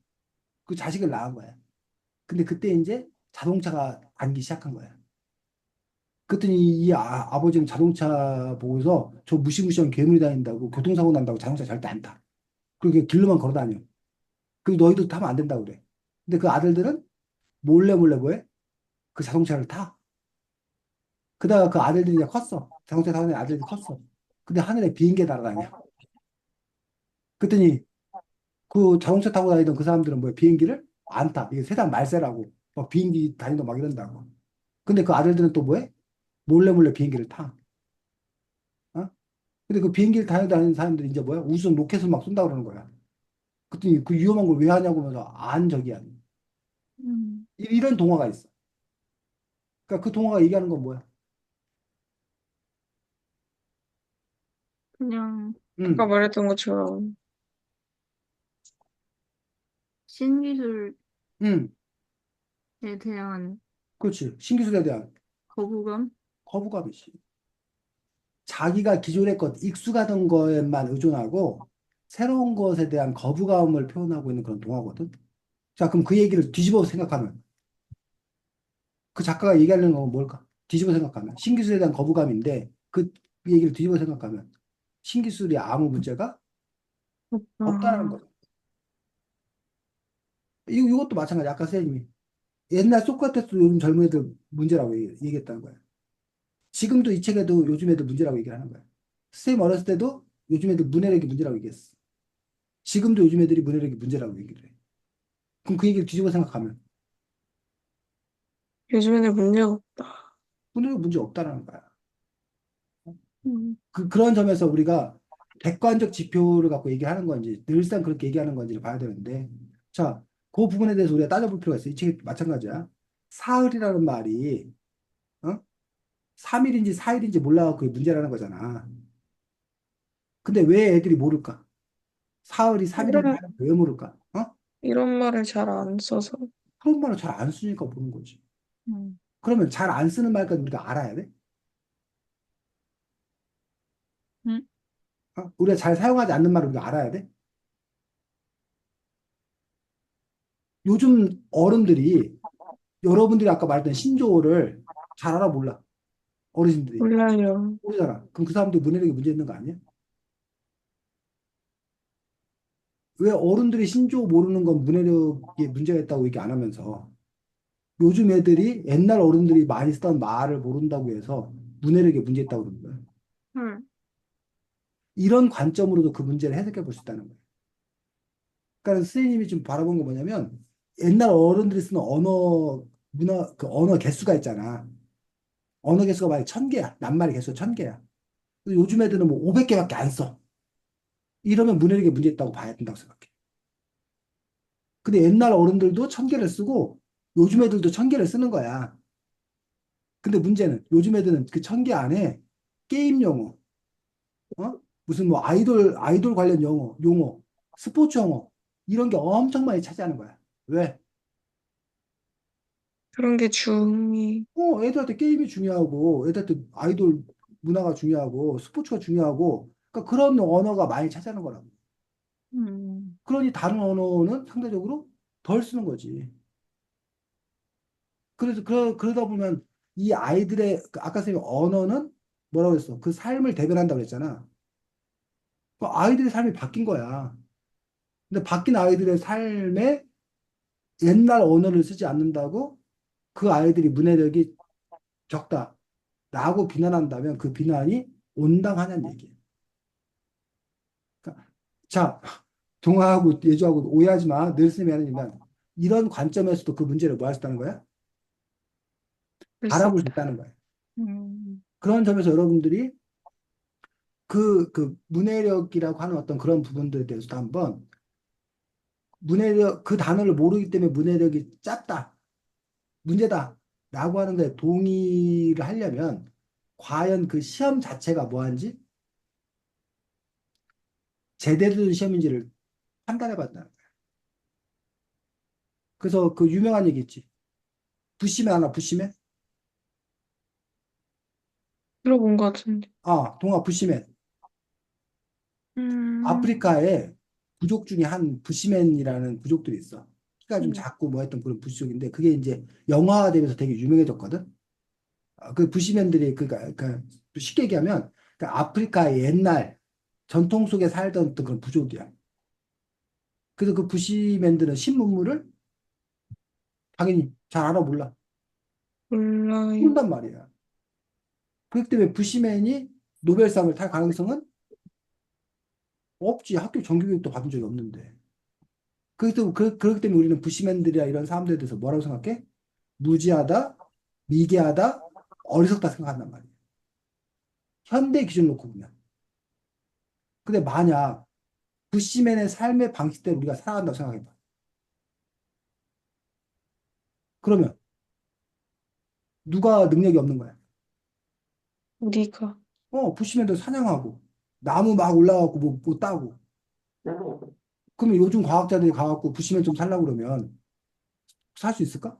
그 자식을 낳은 거야. 근데 그때 이제 자동차가 다니기 시작한 거야. 그랬더니 아버지는 자동차 보고서 저 무시무시한 괴물이 다닌다고 교통사고 난다고 자동차 절대 안 타. 그렇게 길로만 걸어 다녀. 그리고 너희도 타면 안 된다고 그래. 근데 그 아들들은 몰래 몰래 뭐해? 그 자동차를 타. 그다가 그 아들들이 이제 컸어. 자동차 타는 아들들이 컸어. 근데 하늘에 비행기 날아다녀. 그랬더니 그 자동차 타고 다니던 그 사람들은 뭐야? 비행기를 안 타. 이게 세상 말세라고. 막 비행기 다니고 막 이런다고. 근데 그 아들들은 또 뭐해? 몰래 몰래 비행기를 타. 어? 근데 그 비행기를 다니는 사람들이 이제 뭐야? 우주선 로켓을 막 쏜다 그러는 거야. 그랬더니 그 위험한 걸 왜 하냐고 하면서 안 저기야. 음, 이런 동화가 있어. 그러니까 그 동화가 얘기하는 건 뭐야? 그냥 아까 음, 말했던 것처럼. 신기술에 음, 대한 그렇지. 신기술에 대한 거부감? 거부감이지. 자기가 기존의 것, 익숙하던 거에만 의존하고 새로운 것에 대한 거부감을 표현하고 있는 그런 동화거든. 자, 그럼 그 얘기를 뒤집어 생각하면 그 작가가 얘기하려는 건 뭘까? 뒤집어 생각하면 신기술에 대한 거부감인데 그 얘기를 뒤집어 생각하면 신기술이 아무 문제가 없다는 아, 거죠. 이것도 마찬가지. 아까 선생님이 옛날 소크라테스도 요즘 젊은 애들 문제라고 얘기했다는 거예요. 지금도 이 책에도 요즘 애들 문제라고 얘기를 하는 거예요. 선생님 어렸을 때도 요즘 애들 문해력이 문제라고 얘기했어. 지금도 요즘 애들이 문해력이 문제라고 얘기를 해. 그럼 그 얘기를 뒤집어 생각하면 요즘에는 문제가 없다. 문해력 문제 없다라는 거야. 음, 그런 점에서 우리가 객관적 지표를 갖고 얘기하는 건지 늘상 그렇게 얘기하는 건지를 봐야 되는데 자, 그 부분에 대해서 우리가 따져볼 필요가 있어. 이 책이 마찬가지야. 사흘이라는 말이 어? 3일인지 4일인지 몰라갖고 그게 문제라는 거잖아. 근데 왜 애들이 모를까? 사흘이 3일인지 이런, 4일인지 왜 모를까? 이런 말을 잘 안 써서. 그런 말을 잘 안 쓰니까 모르는 거지. 음, 그러면 잘 안 쓰는 말까지 우리가 알아야 돼? 음, 우리가 잘 사용하지 않는 말을 우리가 알아야 돼? 요즘 어른들이 여러분들이 아까 말했던 신조어를 잘 알아 몰라. 어르신들이. 몰라요. 모르잖아. 그럼 그 사람들 문해력이 문제 있는 거 아니야? 왜 어른들이 신조어 모르는 건 문해력에 문제가 있다고 얘기 안 하면서 요즘 애들이 옛날 어른들이 많이 쓰던 말을 모른다고 해서 문해력에 문제 있다고 그러는 거야. 음, 이런 관점으로도 그 문제를 해석해 볼 수 있다는 거야. 그러니까 선생님이 지금 바라본 게 뭐냐면 옛날 어른들이 쓰는 언어 그 언어 개수가 있잖아. 언어 개수가 만약 1000개야. 낱말의 개수가 1000개야. 요즘 애들은 뭐 500개밖에 안 써. 이러면 문해력에 문제 있다고 봐야 된다고 생각해. 근데 옛날 어른들도 1000개를 쓰고 요즘 애들도 1000개를 쓰는 거야. 근데 문제는 요즘 애들은 그 1000개 안에 게임 용어, 무슨 뭐 아이돌 관련 용어, 스포츠 용어 이런 게 엄청 많이 차지하는 거야. 왜? 그런 게 중이, 애들한테 게임이 중요하고 애들한테 아이돌 문화가 중요하고 스포츠가 중요하고 그러니까 그런 언어가 많이 차지하는 거라고. 음, 그러니 다른 언어는 상대적으로 덜 쓰는 거지. 그래서 그러다 보면 이 아이들의 아까 선생님 언어는 뭐라고 했어? 그 삶을 대변한다고 그랬잖아. 그 아이들의 삶이 바뀐 거야. 근데 바뀐 아이들의 삶에 옛날 언어를 쓰지 않는다고 그 아이들이 문해력이 적다라고 비난한다면 그 비난이 온당하냐는 얘기예요. 그러니까 자, 동화하고 예주하고 오해하지 마. 늘 쓰면 하느니만 이런 관점에서도 그 문제를 뭐 할 수 있다는 거야? 할 수 알아볼 수 있다. 있다는 거야. 음, 그런 점에서 여러분들이 그 문해력이라고 하는 어떤 그런 부분들에 대해서도 한번 문해력 그 단어를 모르기 때문에 문해력이 짧다, 문제다 라고 하는 거에 동의를 하려면 과연 그 시험 자체가 뭐한지 제대로 된 시험인지를 판단해 봤다. 그래서 그 유명한 얘기 있지. 부시맨 하나 부시맨? 들어본 것 같은데. 동화 부시맨. 음, 아프리카에 부족 중에 한 부시맨이라는 부족들이 있어. 키가 좀 음, 작고 뭐 했던 그런 부족인데 그게 이제 영화화되면서 되게 유명해졌거든. 그 부시맨들이 그러니까 쉽게 얘기하면 그 아프리카의 옛날 전통 속에 살던 어떤 그런 부족이야. 그래서 그 부시맨들은 신문물을 당연히 잘 알아 몰라. 몰라요. 모른단 말이야. 그렇기 때문에 부시맨이 노벨상을 탈 가능성은 없지. 학교 정규교육도 받은 적이 없는데. 그래서 그렇기 때문에 우리는 부시맨들이나 이런 사람들에 대해서 뭐라고 생각해? 무지하다, 미개하다, 어리석다 생각한단 말이야. 현대 기준 놓고 보면. 근데 만약 부시맨의 삶의 방식대로 우리가 살아간다고 생각해봐. 그러면 누가 능력이 없는 거야? 우리가. 부시맨도 사냥하고 나무 막 올라가고 뭐 따고. 그러면 요즘 과학자들이 가갖고 부시맨 좀 살라고 그러면 살 수 있을까?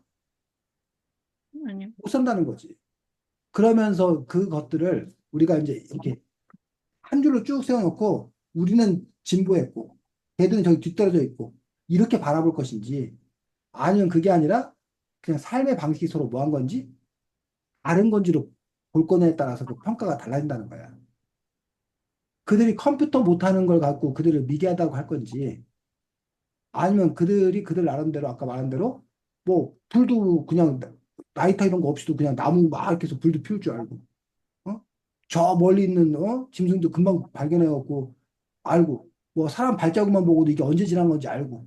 아니요. 못 산다는 거지. 그러면서 그것들을 우리가 이제 이렇게 한 줄로 쭉 세워놓고 우리는 진보했고 걔들은 저기 뒤떨어져 있고 이렇게 바라볼 것인지 아니면 그게 아니라 그냥 삶의 방식이 서로 뭐 한 건지 다른 건지로 볼 거냐에 따라서 그 평가가 달라진다는 거야. 그들이 컴퓨터 못하는 걸 갖고 그들을 미개하다고 할 건지 아니면 그들이 그들 나름대로 아까 말한 대로 뭐 불도 그냥 라이터 이런 거 없이도 그냥 나무 막 이렇게 해서 불도 피울 줄 알고 어? 저 멀리 있는 짐승도 금방 발견해갖고 알고 뭐 사람 발자국만 보고도 이게 언제 지난 건지 알고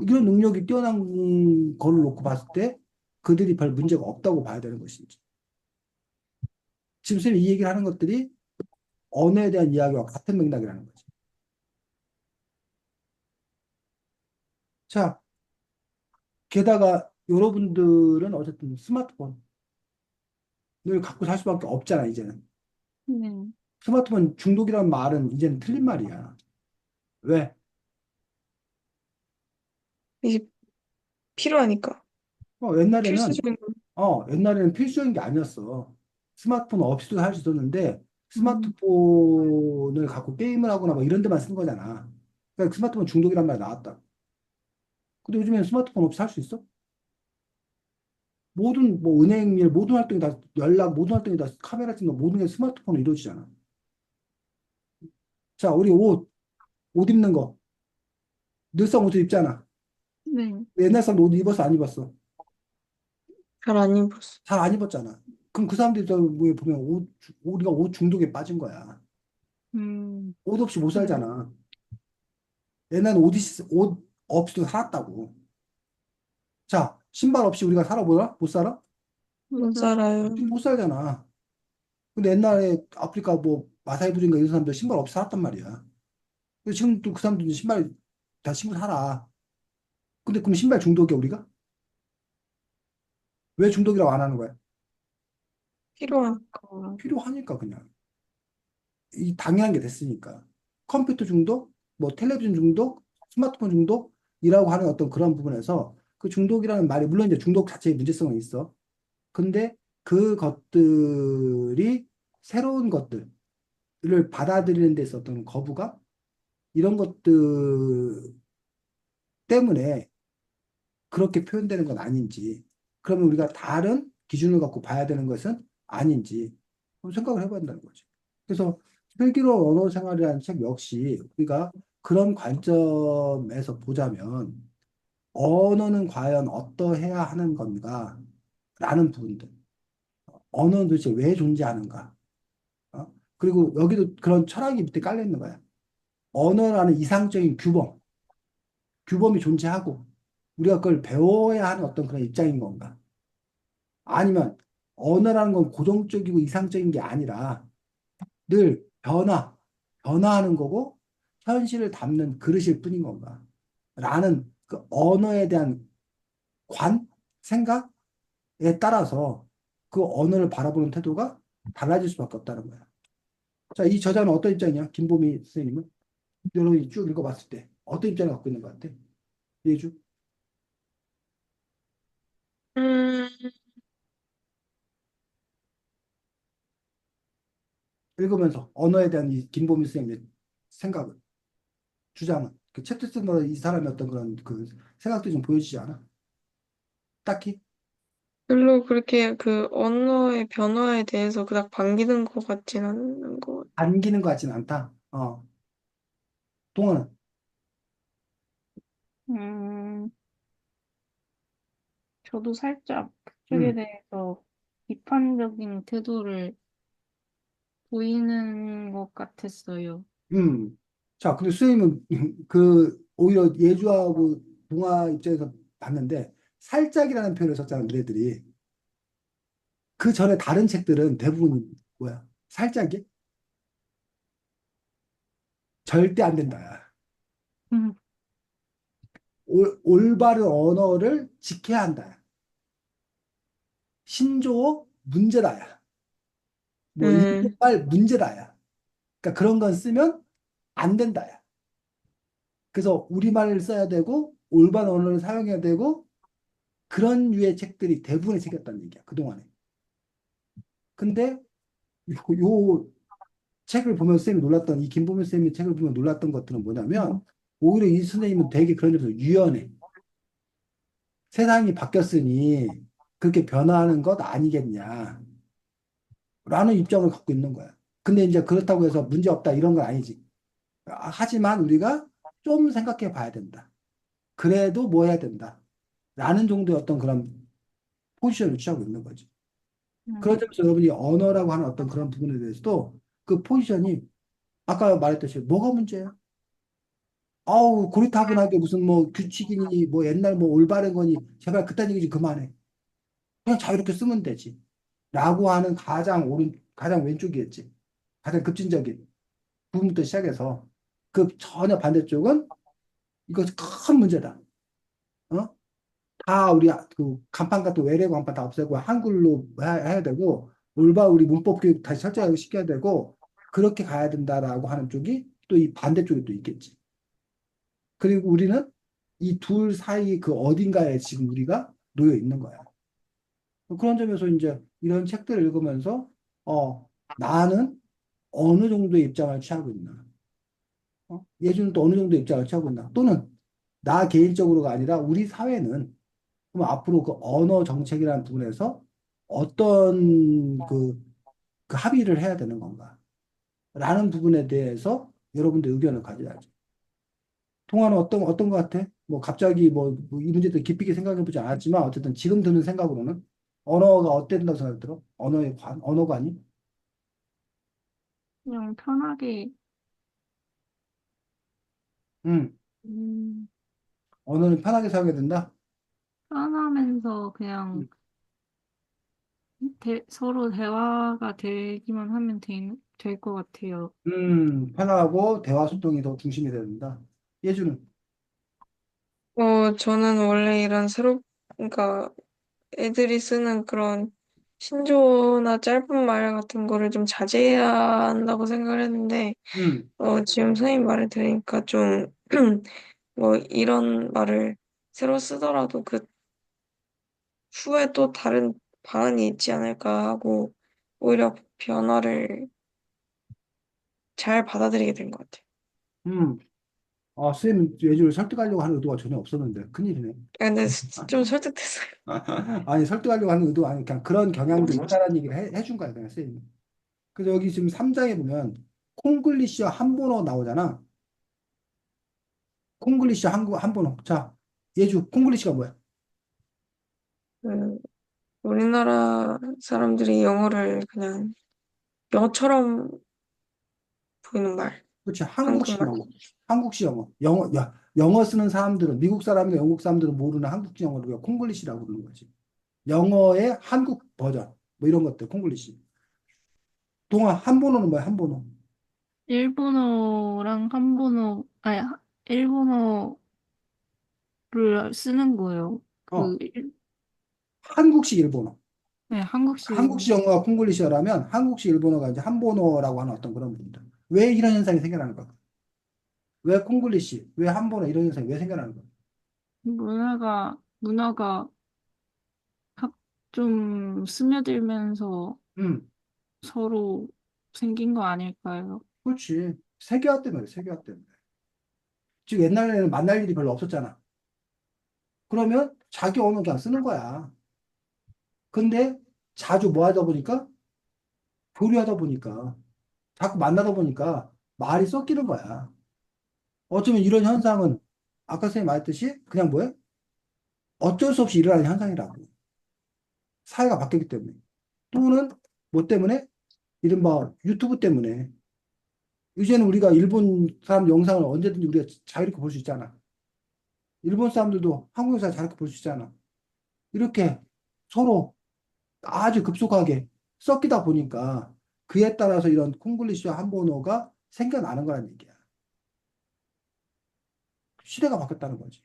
이런 능력이 뛰어난 거를 놓고 봤을 때 그들이 별 문제가 없다고 봐야 되는 것인지 지금 선생님이 이 얘기를 하는 것들이 언어에 대한 이야기와 같은 맥락이라는 거지. 자, 게다가 여러분들은 어쨌든 스마트폰을 갖고 살 수밖에 없잖아, 이제는. 네. 스마트폰 중독이라는 말은 이제는 틀린 말이야. 왜? 이게 필요하니까. 옛날에는, 필수적인 거. 옛날에는 필수적인 게 아니었어. 스마트폰 없이도 할 수 있었는데, 음, 스마트폰을 갖고 게임을 하거나 뭐 이런 데만 쓴 거잖아. 그러니까 스마트폰 중독이란 말이 나왔다. 근데 요즘에는 스마트폰 없이 살 수 있어? 모든 뭐 은행 일, 모든 활동이 다 연락, 모든 활동이 다 카메라 찍는 모든 게 스마트폰으로 이루어지잖아. 자, 우리 옷 입는 거. 늘상 옷을 입잖아. 네. 옛날 사람 옷 입었어, 안 입었어? 잘 안 입었어. 잘 안 입었잖아. 그럼 그 사람들이 저 위에 보면 우리가 옷 중독에 빠진 거야. 음, 옷 없이 못 음, 살잖아. 옛날엔 옷 없이도 살았다고. 자, 신발 없이 우리가 살아보나? 못 살아? 못 맞아. 살아요. 지금 못 살잖아. 근데 옛날에 아프리카 뭐 마사이 부족인가 이런 사람들 신발 없이 살았단 말이야. 근데 지금 또 그 사람들은 신발 다 신고 살아. 근데 그럼 신발 중독이야, 우리가? 왜 중독이라고 안 하는 거야? 필요하니까. 필요하니까 그냥. 이 당연한 게 됐으니까. 컴퓨터 중독, 뭐 텔레비전 중독, 스마트폰 중독이라고 하는 어떤 그런 부분에서 그 중독이라는 말이 물론 이제 중독 자체의 문제성은 있어. 근데 그 것들이 새로운 것들을 받아들이는 데 있어 어떤 거부감 이런 것들 때문에 그렇게 표현되는 건 아닌지 그러면 우리가 다른 기준을 갖고 봐야 되는 것은 아닌지 한번 생각을 해봐야 된다는 거죠. 그래서 슬기로운 언어 생활이라는 책 역시 우리가 그런 관점에서 보자면 언어는 과연 어떠해야 하는 건가 라는 부분들 언어는 도대체 왜 존재하는가 그리고 여기도 그런 철학이 밑에 깔려 있는 거야. 언어라는 이상적인 규범이 존재하고 우리가 그걸 배워야 하는 어떤 그런 입장인 건가? 아니면 언어라는 건 고정적이고 이상적인 게 아니라 늘 변화하는 거고 현실을 담는 그릇일 뿐인 건가? 라는 그 언어에 대한 생각에 따라서 그 언어를 바라보는 태도가 달라질 수밖에 없다는 거야. 자, 이 저자는 어떤 입장이야? 김보미 선생님은? 여러분이 쭉 읽어봤을 때 어떤 입장을 갖고 있는 것 같아? 예주? 음, 읽으면서 언어에 대한 이 김보미 선생님의 생각을, 주장은 그 챕터 쓰면서 이 사람의 어떤 그런 그 생각들이 좀 보여지지 않아? 딱히 별로 그렇게 그 언어의 변화에 대해서 그닥 반기는 것 같진 않은 것 같아. 안기는 것 같지는 않다. 동화는 음, 저도 살짝 그쪽에 음, 대해서 비판적인 태도를 보이는 것 같았어요. 자, 근데 수님은 그 오히려 예주하고 동화 입장에서 봤는데 살짝이라는 표현을 썼잖아, 너네들이. 그 전에 다른 책들은 대부분 뭐야? 살짝이? 절대 안 된다. 음, 올바른 언어를 지켜야 한다. 신조어 문제다야. 뭐 음, 일본말 문제다야. 그러니까 그런 건 쓰면 안 된다야. 그래서 우리말을 써야 되고 올바른 언어를 사용해야 되고 그런 유의 책들이 대부분의 책이었다는 얘기야. 그동안에. 근데 요 책을 보면 쌤이 놀랐던, 이 김보면 쌤의 책을 보면 놀랐던 것들은 뭐냐면, 오히려 이 선생님은 되게 그런 점에서 유연해. 세상이 바뀌었으니 그렇게 변화하는 것 아니겠냐. 라는 입장을 갖고 있는 거야. 근데 이제 그렇다고 해서 문제 없다 이런 건 아니지. 하지만 우리가 좀 생각해 봐야 된다. 그래도 뭐 해야 된다. 라는 정도의 어떤 그런 포지션을 취하고 있는 거지. 그런 음, 점에서 여러분이 언어라고 하는 어떤 그런 부분에 대해서도 그 포지션이 아까 말했듯이 뭐가 문제야? 아우 고리타분하게 무슨 뭐 규칙이니 뭐 옛날 뭐 올바른 거니 제발 그딴 얘기 좀 그만해. 그냥 자유롭게 쓰면 되지. 라고 하는 가장 왼쪽이었지. 가장 급진적인 부분부터 시작해서 그 전혀 반대쪽은 이거 큰 문제다. 어? 다 우리 그 간판 같은 외래 간판 다 없애고 한글로 해야 되고 올바른 우리 문법 교육 다시 철저하게 시켜야 되고 그렇게 가야 된다라고 하는 쪽이 또 이 반대쪽에 또 있겠지. 그리고 우리는 이 둘 사이 그 어딘가에 지금 우리가 놓여 있는 거야. 그런 점에서 이제 이런 책들을 읽으면서 나는 어느 정도의 입장을 취하고 있나? 예주는 또 어느 정도의 입장을 취하고 있나? 또는 나 개인적으로가 아니라 우리 사회는 그럼 앞으로 그 언어 정책이라는 부분에서 어떤 그 합의를 해야 되는 건가? 라는 부분에 대해서 여러분들 의견을 가져야죠. 동화는 어떤 것 같아? 뭐 갑자기 뭐이 문제도 깊이 있게 생각해 보지 않았지만 어쨌든 지금 드는 생각으로는 언어가 어때야 된다고 생각 들어? 언어관이? 그냥 편하게, 음, 음, 언어는 편하게 사용해야 된다? 편하면서 그냥 음, 서로 대화가 되기만 하면 될 것 같아요. 편하고 대화 소통이 더 중심이 돼야 된다. 예주는? 저는 원래 이런 그러니까 애들이 쓰는 그런 신조어나 짧은 말 같은 거를 좀 자제해야 한다고 생각을 했는데, 음, 지금 선생님 말을 들으니까 좀, 뭐, 이런 말을 새로 쓰더라도 그 후에 또 다른 방안이 있지 않을까 하고, 오히려 변화를 잘 받아들이게 된 것 같아요. 음. 쌤 예주를 설득하려고 하는 의도가 전혀 없었는데 큰일이네. 근데 좀 설득됐어요. 아니 설득하려고 하는 의도가 아니 그냥 그런 경향도 있다라는 얘기를 해준 거야 그냥 쌤이. 그래서 여기 지금 3장에 보면 콩글리시와 한본어 나오잖아. 콩글리시 한본어. 자, 예주 콩글리시가 뭐야? 그, 우리나라 사람들이 영어를 그냥 영어처럼 보이는 말, 그렇지. 한국식 한국말. 영어. 한국식 영어. 영어 쓰는 사람들은 미국 사람이나 영국 사람들은 모르는 한국식 영어를 우리가 콩글리시라고 부르는 거지. 영어의 한국 버전. 뭐 이런 것들 콩글리시. 동아 한본어는 뭐야? 한본어. 일본어랑 한본어, 아니, 일본어를 쓰는 거예요. 어, 한국식 일본어. 네, 한국식 일본어. 한국식 영어가 콩글리시어라면 한국식 일본어가 이제 한본어라고 하는 어떤 그런 분들. 왜 이런 현상이 생겨나는 걸까? 왜 콩글리시? 왜 한본어 이런 현상이 왜 생겨나는 걸까? 문화가 좀 스며들면서 음, 서로 생긴 거 아닐까요? 그렇지. 세계화 때문에, 세계화 때문에. 지금 옛날에는 만날 일이 별로 없었잖아. 그러면 자기 언어 그냥 쓰는 거야. 근데 자주 뭐 하다 보니까 교류하다 보니까 자꾸 만나다 보니까 말이 섞이는 거야. 어쩌면 이런 현상은 아까 선생님 말했듯이 그냥 뭐야? 어쩔 수 없이 일어나는 현상이라고. 사회가 바뀌었기 때문에. 또는 뭐 때문에? 이른바 유튜브 때문에. 이제는 우리가 일본 사람 영상을 언제든지 우리가 자유롭게 볼 수 있잖아. 일본 사람들도 한국 영상 자유롭게 볼 수 있잖아. 이렇게 서로 아주 급속하게 섞이다 보니까 그에 따라서 이런 콩글리시와 한본어가 생겨나는 거란 얘기야. 시대가 바뀌었다는 거지.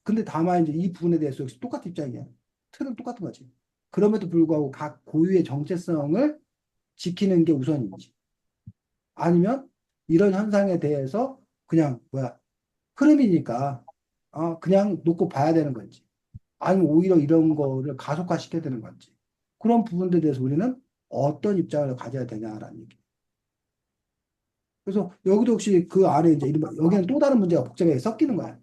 근데 다만 이제 이 부분에 대해서 역시 똑같은 입장이야. 틀은 똑같은 거지. 그럼에도 불구하고 각 고유의 정체성을 지키는 게 우선인지 아니면 이런 현상에 대해서 그냥 뭐야 흐름이니까 그냥 놓고 봐야 되는 건지 아니면 오히려 이런 거를 가속화시켜야 되는 건지 그런 부분들에 대해서 우리는 어떤 입장을 가져야 되냐라는 얘기. 그래서 여기도 혹시 그 안에 이제 이른바 여기는 또 다른 문제가 복잡하게 섞이는 거야.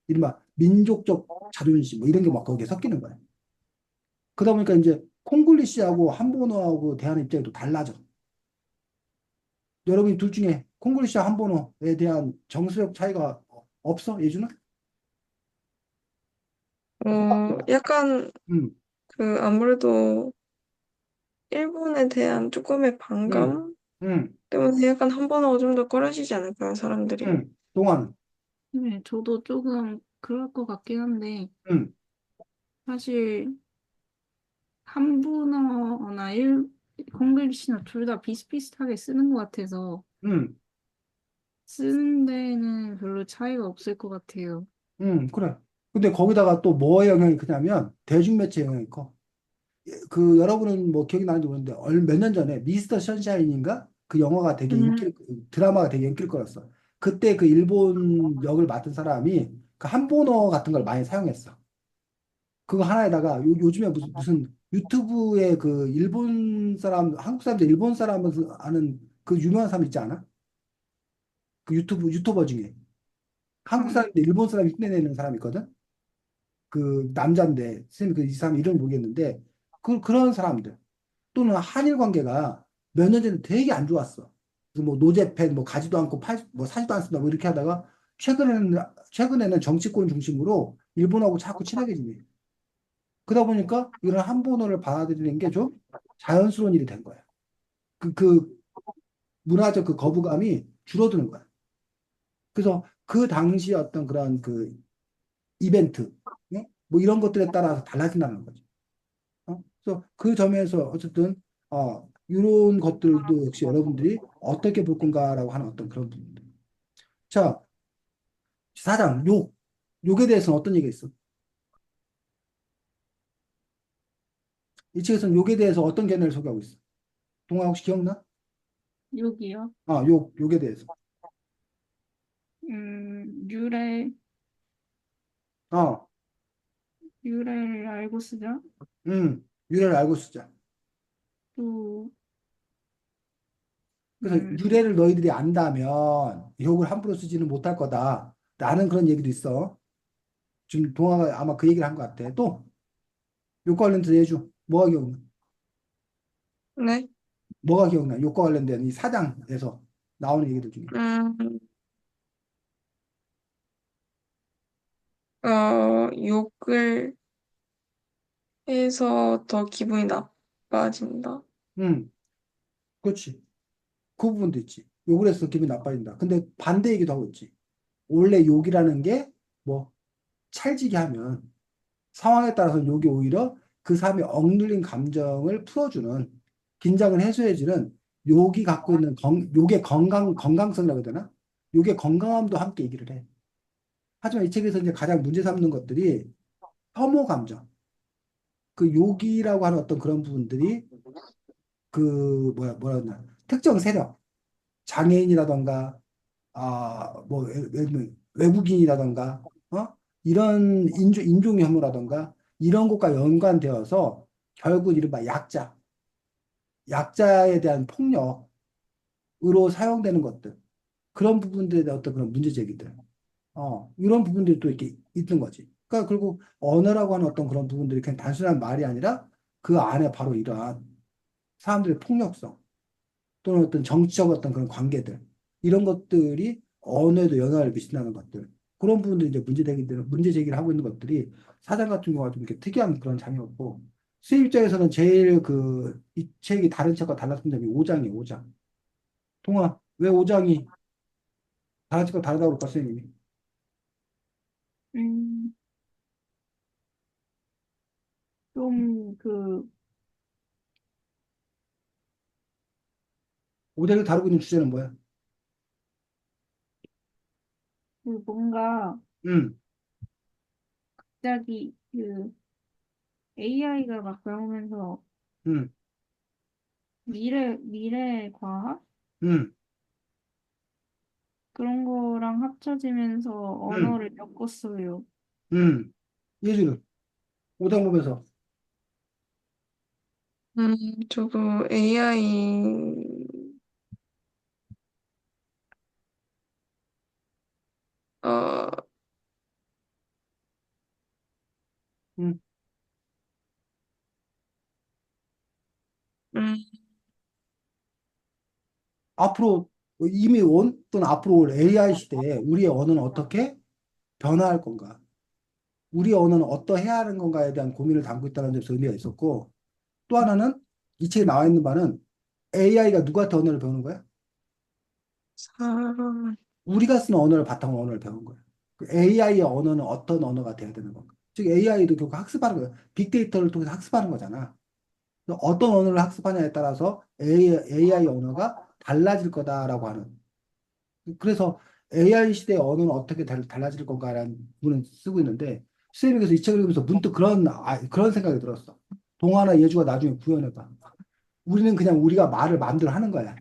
이른바 민족적 자존심 뭐 이런 게 막 거기에 섞이는 거야. 그러다 보니까 이제 콩글리시하고 한본어하고 대하는 입장이 또 달라져. 여러분이 둘 중에 콩글리시와 한본어에 대한 정서적 차이가 없어? 예준은? 약간 응, 아무래도 일본에 대한 조금의 응, 반감 응, 때문에 약간 한 번하고 좀 더 꺼려지지 않을까요, 사람들이? 응. 동안, 네, 저도 조금 그럴 것 같긴 한데, 응, 사실 한국어나 콩글리시나 둘 다 비슷비슷하게 쓰는 것 같아서 응, 쓰는 데는 별로 차이가 없을 것 같아요. 응, 그래. 근데 거기다가 또 뭐의 영향이 크냐면 대중매체 영향이 커. 그 여러분은 뭐 기억이 나는지 모르는데 몇 년 전에 미스터 선샤인인가 그 영화가 되게 음, 드라마가 되게 인기를 끌었어. 그때 그 일본 역을 맡은 사람이 그 한본어 같은 걸 많이 사용했어. 그거 하나에다가 요즘에 무슨 유튜브에 그 일본 사람 한국 사람들 일본 사람을 아는 그 유명한 사람 있지 않아? 그 유튜버 중에 한국 음, 사람인데 일본 사람 흉내내는 사람 있거든. 그 남자인데 선생님 그 이 사람 이름 모르겠는데 그런 사람들. 또는 한일 관계가 몇 년 전에 되게 안 좋았어. 그래서 뭐 노제팬 뭐 가지도 않고 뭐 사지도 않습니다. 뭐 이렇게 하다가 최근에는 정치권 중심으로 일본하고 자꾸 친하게 지내. 그러다 보니까 이런 한본어를 받아들이는 게 좀 자연스러운 일이 된 거야. 그 문화적 그 거부감이 줄어드는 거야. 그래서 그 당시 어떤 그런 그 이벤트, 예? 뭐 이런 것들에 따라서 달라진다는 거죠. 그래서 그 점에서 어쨌든 이런 것들도 역시 여러분들이 어떻게 볼 건가라고 하는 어떤 그런 부분들. 자, 사장 욕에 대해서는 어떤 얘기가 있어? 이 책에서는 욕에 대해서 어떤 견해를 소개하고 있어? 동아 혹시 기억나? 여기요. 욕에 대해서. 유래, 어, 유래를 알고 쓰자. 유래를 알고 쓰자. 또, 그래서 음, 유래를 너희들이 안다면 욕을 함부로 쓰지는 못할 거다. 라는 그런 얘기도 있어. 지금 동아가 아마 그 얘기를 한 것 같아. 또 욕 관련돼서 얘기해줘. 뭐가 기억나? 네. 뭐가 기억나? 욕과 관련된 이 사장에서 나오는 얘기들 중에. 음, 욕을 해서 더 기분이 나빠진다. 응, 그렇지. 그 부분도 있지. 욕을 해서 기분이 나빠진다. 근데 반대 얘기도 하고 있지. 원래 욕이라는 게 뭐 찰지게 하면 상황에 따라서 욕이 오히려 그 사람의 억눌린 감정을 풀어주는 긴장을 해소해주는 욕이 갖고 있는 욕의 건강성이라고 해야 되나? 욕의 건강함도 함께 얘기를 해. 하지만 이 책에서 이제 가장 문제 삼는 것들이 혐오 감정. 그 욕이라고 하는 어떤 그런 부분들이 그 뭐라 그러나 특정 세력 장애인이라던가 뭐 예를 들면 외국인이라던가 이런 인종 혐오라던가 이런 것과 연관되어서 결국 이른바 약자에 대한 폭력으로 사용되는 것들 그런 부분들에 대한 어떤 그런 문제 제기들 이런 부분들이 또 이렇게 있는 거지. 그러니까 결국 언어라고 하는 어떤 그런 부분들이 그냥 단순한 말이 아니라 그 안에 바로 이러한 사람들의 폭력성 또는 어떤 정치적 어떤 그런 관계들 이런 것들이 언어에도 영향을 미친다는 것들 그런 부분들이 이제 문제 제기를 하고 있는 것들이 사장 같은 경우가 좀 이렇게 특이한 그런 장이었고 수입 입장에서는 제일 그 이 책이 다른 책과 달랐던 점이 5장이에요. 5장. 동아 왜 5장이 다른 책과 다르다고 그럴까 선생님이? 음, 좀 오장이 다루고 있는 주제는 뭐야? 뭔가 음, 갑자기 AI가 막 나오면서 음, 미래 과학? 음, 그런 거랑 합쳐지면서 음, 언어를 엮었어요. 예준은 5장 보면서 저도 AI, 어, 음, 음, 앞으로 이미 온 또는 앞으로 올 AI 시대에 우리의 언어는 어떻게 변화할 건가? 우리의 언어는 어떠해야 하는 건가에 대한 고민을 담고 있다는 점에서 의미가 있었고, 또 하나는 이 책에 나와 있는 바는 AI가 누구한테 언어를 배우는 거야? 사람, 우리가 쓰는 언어를 바탕으로 언어를 배우는 거야. 그 AI의 언어는 어떤 언어가 돼야 되는 건가? 즉 AI도 결국 학습하는 거야. 빅데이터를 통해서 학습하는 거잖아. 그래서 어떤 언어를 학습하냐에 따라서 AI 언어가 달라질 거다라고 하는. 그래서 AI 시대의 언어는 어떻게 달라질 건가라는 부분을 쓰고 있는데, 수업이 그래서 이 책을 읽으면서 문득 그런 생각이 들었어. 동화나 예주가 나중에 구현해봐. 우리는 그냥 우리가 말을 마음대로 하는 거야.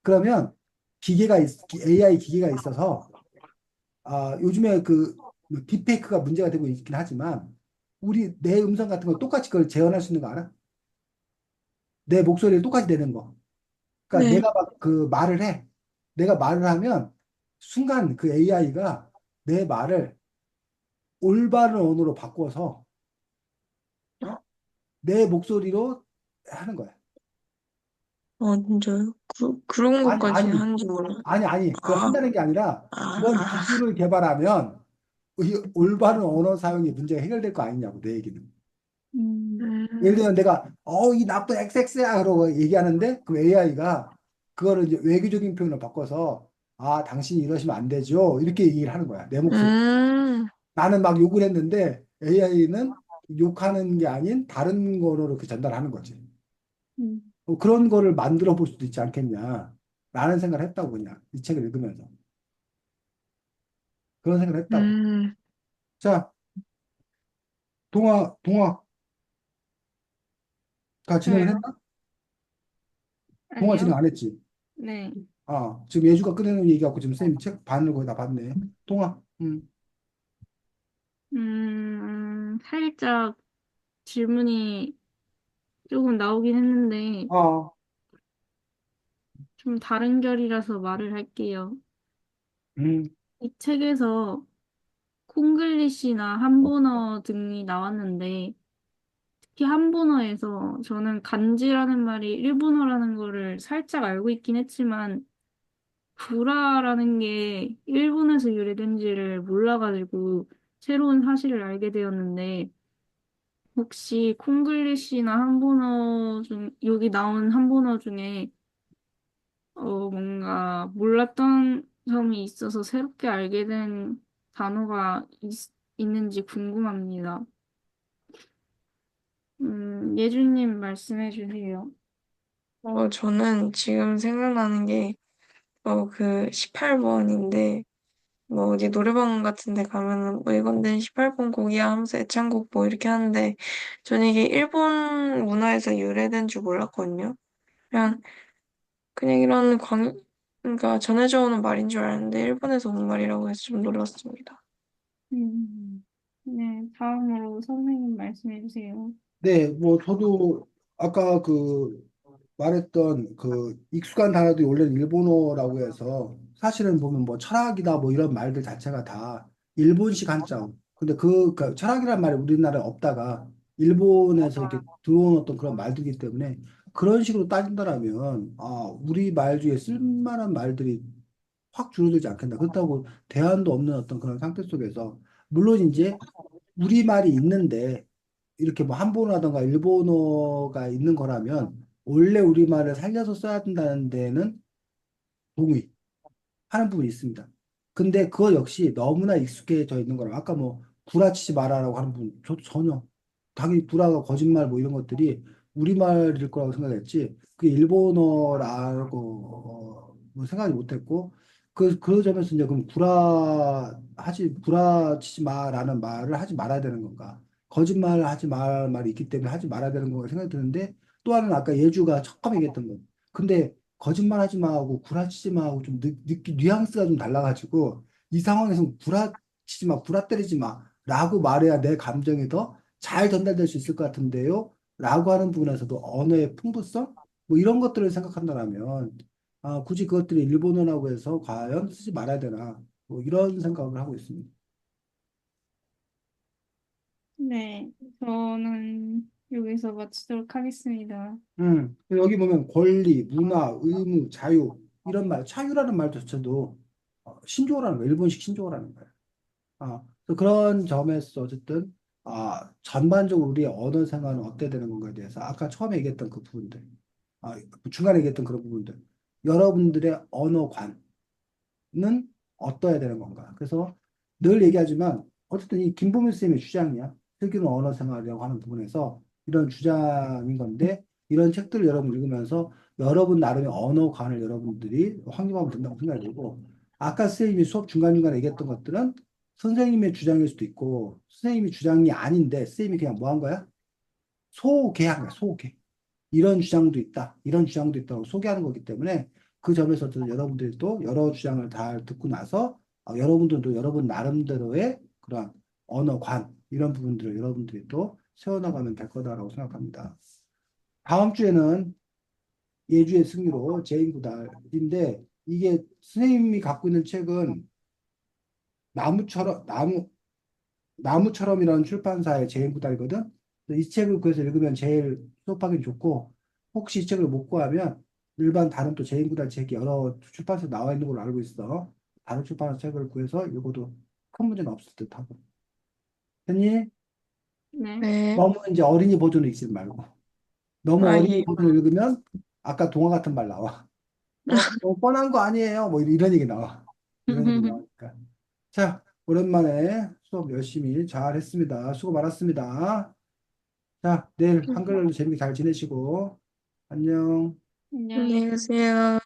그러면 AI 기계가 있어서, 요즘에 뭐 딥페이크가 문제가 되고 있긴 하지만, 내 음성 같은 거 똑같이 그걸 재현할 수 있는 거 알아? 내 목소리를 똑같이 내는 거. 그러니까 네, 내가 막 그 말을 해. 내가 말을 하면 순간 그 AI가 내 말을 올바른 언어로 바꿔서 어? 내 목소리로 하는 거야. 진짜요? 그런 아니, 것까지 아니, 하는지 몰라. 아니. 그걸 아, 한다는 게 아니라 그런 아, 기술을 개발하면 이 올바른 언어 사용의 문제가 해결될 거 아니냐고, 내 얘기는. 음, 예를 음, 들면 내가 이 나쁜 XX야 그러고 얘기하는데 그 AI가 그거를 이제 외교적인 표현을 바꿔서 당신이 이러시면 안 되죠. 이렇게 얘기를 하는 거야. 내 목소리. 음, 나는 막 욕을 했는데 AI는 욕하는 게 아닌 다른 거로 이렇게 전달하는 거지. 음, 그런 거를 만들어 볼 수도 있지 않겠냐. 라는 생각을 했다고 그냥 이 책을 읽으면서. 그런 생각을 했다고. 음, 자, 동화가 진행을 저요? 했나? 동화 진행 아니요? 안 했지. 네. 지금 예주가 꺼내는 얘기하고 지금 쌤이 책 반을 거의 다 봤네. 동화. 살짝 질문이 조금 나오긴 했는데, 어, 좀 다른 결이라서 말을 할게요. 음, 이 책에서 콩글리시나 한본어 등이 나왔는데, 특히 한본어에서 저는 간지라는 말이 일본어라는 거를 살짝 알고 있긴 했지만, 구라라는 게 일본에서 유래된지를 몰라가지고 새로운 사실을 알게 되었는데, 혹시 콩글리시나 한본어 여기 나온 한본어 중에 뭔가 몰랐던 점이 있어서 새롭게 알게 된 단어가 있는지 궁금합니다. 예주님 말씀해 주세요. 저는 지금 생각나는 게, 그 18번인데, 뭐 어디 노래방 같은 데 가면은 뭐 이건 내 18번 곡이야 하면서 애창곡 뭐 이렇게 하는데, 저는 이게 일본 문화에서 유래된 줄 몰랐거든요. 그냥, 그냥 그러니까 전해져 오는 말인 줄 알았는데, 일본에서 온 말이라고 해서 좀 놀랐습니다. 음, 네, 다음으로 선생님 말씀해 주세요. 네, 뭐 저도 아까 말했던 익숙한 단어들이 원래는 일본어라고 해서 사실은 보면 뭐 철학이다 뭐 이런 말들 자체가 다 일본식 한자어. 근데 철학이란 말이 우리나라에 없다가 일본에서 이렇게 들어온 어떤 그런 말들이기 때문에 그런 식으로 따진다라면 우리 말 중에 쓸만한 말들이 확 줄어들지 않겠나. 그렇다고 대안도 없는 어떤 그런 상태 속에서 물론 이제 우리말이 있는데 이렇게 뭐 한본어라든가 일본어가 있는 거라면 원래 우리말을 살려서 써야 된다는 데는 동의. 하는 부분이 있습니다. 근데 그거 역시 너무나 익숙해져 있는 거라. 아까 뭐 구라치지 마라라고 하는 부분, 저도 전혀 당연히 구라가 거짓말 뭐 이런 것들이 우리말일 거라고 생각했지. 그게 일본어라고 뭐 생각이 못했고 그 점에서 이제 그럼 구라치지 마라는 말을 하지 말아야 되는 건가? 거짓말 하지 말 말이 있기 때문에 하지 말아야 되는 건가 생각이 드는데 또 하나는 아까 예주가 처음 얘기했던 거. 근데 거짓말하지 마하고 구라치지 마하고 좀 뉘앙스가 좀 달라가지고 이 상황에서 구라치지 마, 구라 때리지 마라고 말해야 내 감정이 더 잘 전달될 수 있을 것 같은데요. 라고 하는 부분에서도 언어의 풍부성? 뭐 이런 것들을 생각한다면, 굳이 그것들이 일본어라고 해서 과연 쓰지 말아야 되나? 뭐 이런 생각을 하고 있습니다. 네, 저는 여기서 마치도록 하겠습니다. 여기 보면 권리, 문화, 의무, 자유, 이런 말, 자유라는 말조차도 신조어라는 거예요. 일본식 신조어라는 거예요. 그래서 그런 점에서 어쨌든 전반적으로 우리의 언어 생활은 어때야 되는 건가에 대해서 아까 처음에 얘기했던 그 부분들, 중간에 얘기했던 그런 부분들, 여러분들의 언어관은 어떠해야 되는 건가? 그래서 늘 얘기하지만 어쨌든 이 김보민 쌤의 주장이야. 슬기로운 언어 생활이라고 하는 부분에서 이런 주장인 건데 이런 책들을 여러분 읽으면서 여러분 나름의 언어관을 여러분들이 확립하면 된다고 생각이 들고 아까 선생님이 수업 중간중간에 얘기했던 것들은 선생님의 주장일 수도 있고 선생님이 주장이 아닌데 선생님이 그냥 뭐 한 거야? 소개한 거야, 소개. 이런 주장도 있다. 이런 주장도 있다고 소개하는 거기 때문에 그 점에서도 여러분들이 또 여러 주장을 다 듣고 나서 여러분들도 여러분 나름대로의 그런 언어관 이런 부분들을 여러분들이 또 세워나가면 될 거다라고 생각합니다. 다음 주에는 예주의 승리로 제인구달인데 이게 선생님이 갖고 있는 책은 나무처럼 나무처럼이라는 출판사의 제인구달이거든. 이 책을 그래서 읽으면 제일 수업하기 좋고 혹시 이 책을 못 구하면 일반 다른 또 제인구달 책이 여러 출판사에 나와 있는 걸로 알고 있어. 다른 출판사 책을 구해서 읽어도 큰 문제는 없을 듯하고. 됐니? 네. 네. 너무 이제 어린이 버전을 읽지 말고 너무 어린이 예. 버전을 읽으면 아까 동화 같은 말 나와. 너무 뻔한 거 아니에요? 뭐 이런 얘기 나와. 이런 얘기 나오니까. 자, 오랜만에 수업 열심히 잘 했습니다. 수고 많았습니다. 자, 내일 한글날도 재밌게 잘 지내시고, 안녕. 안녕히 안녕히 계세요.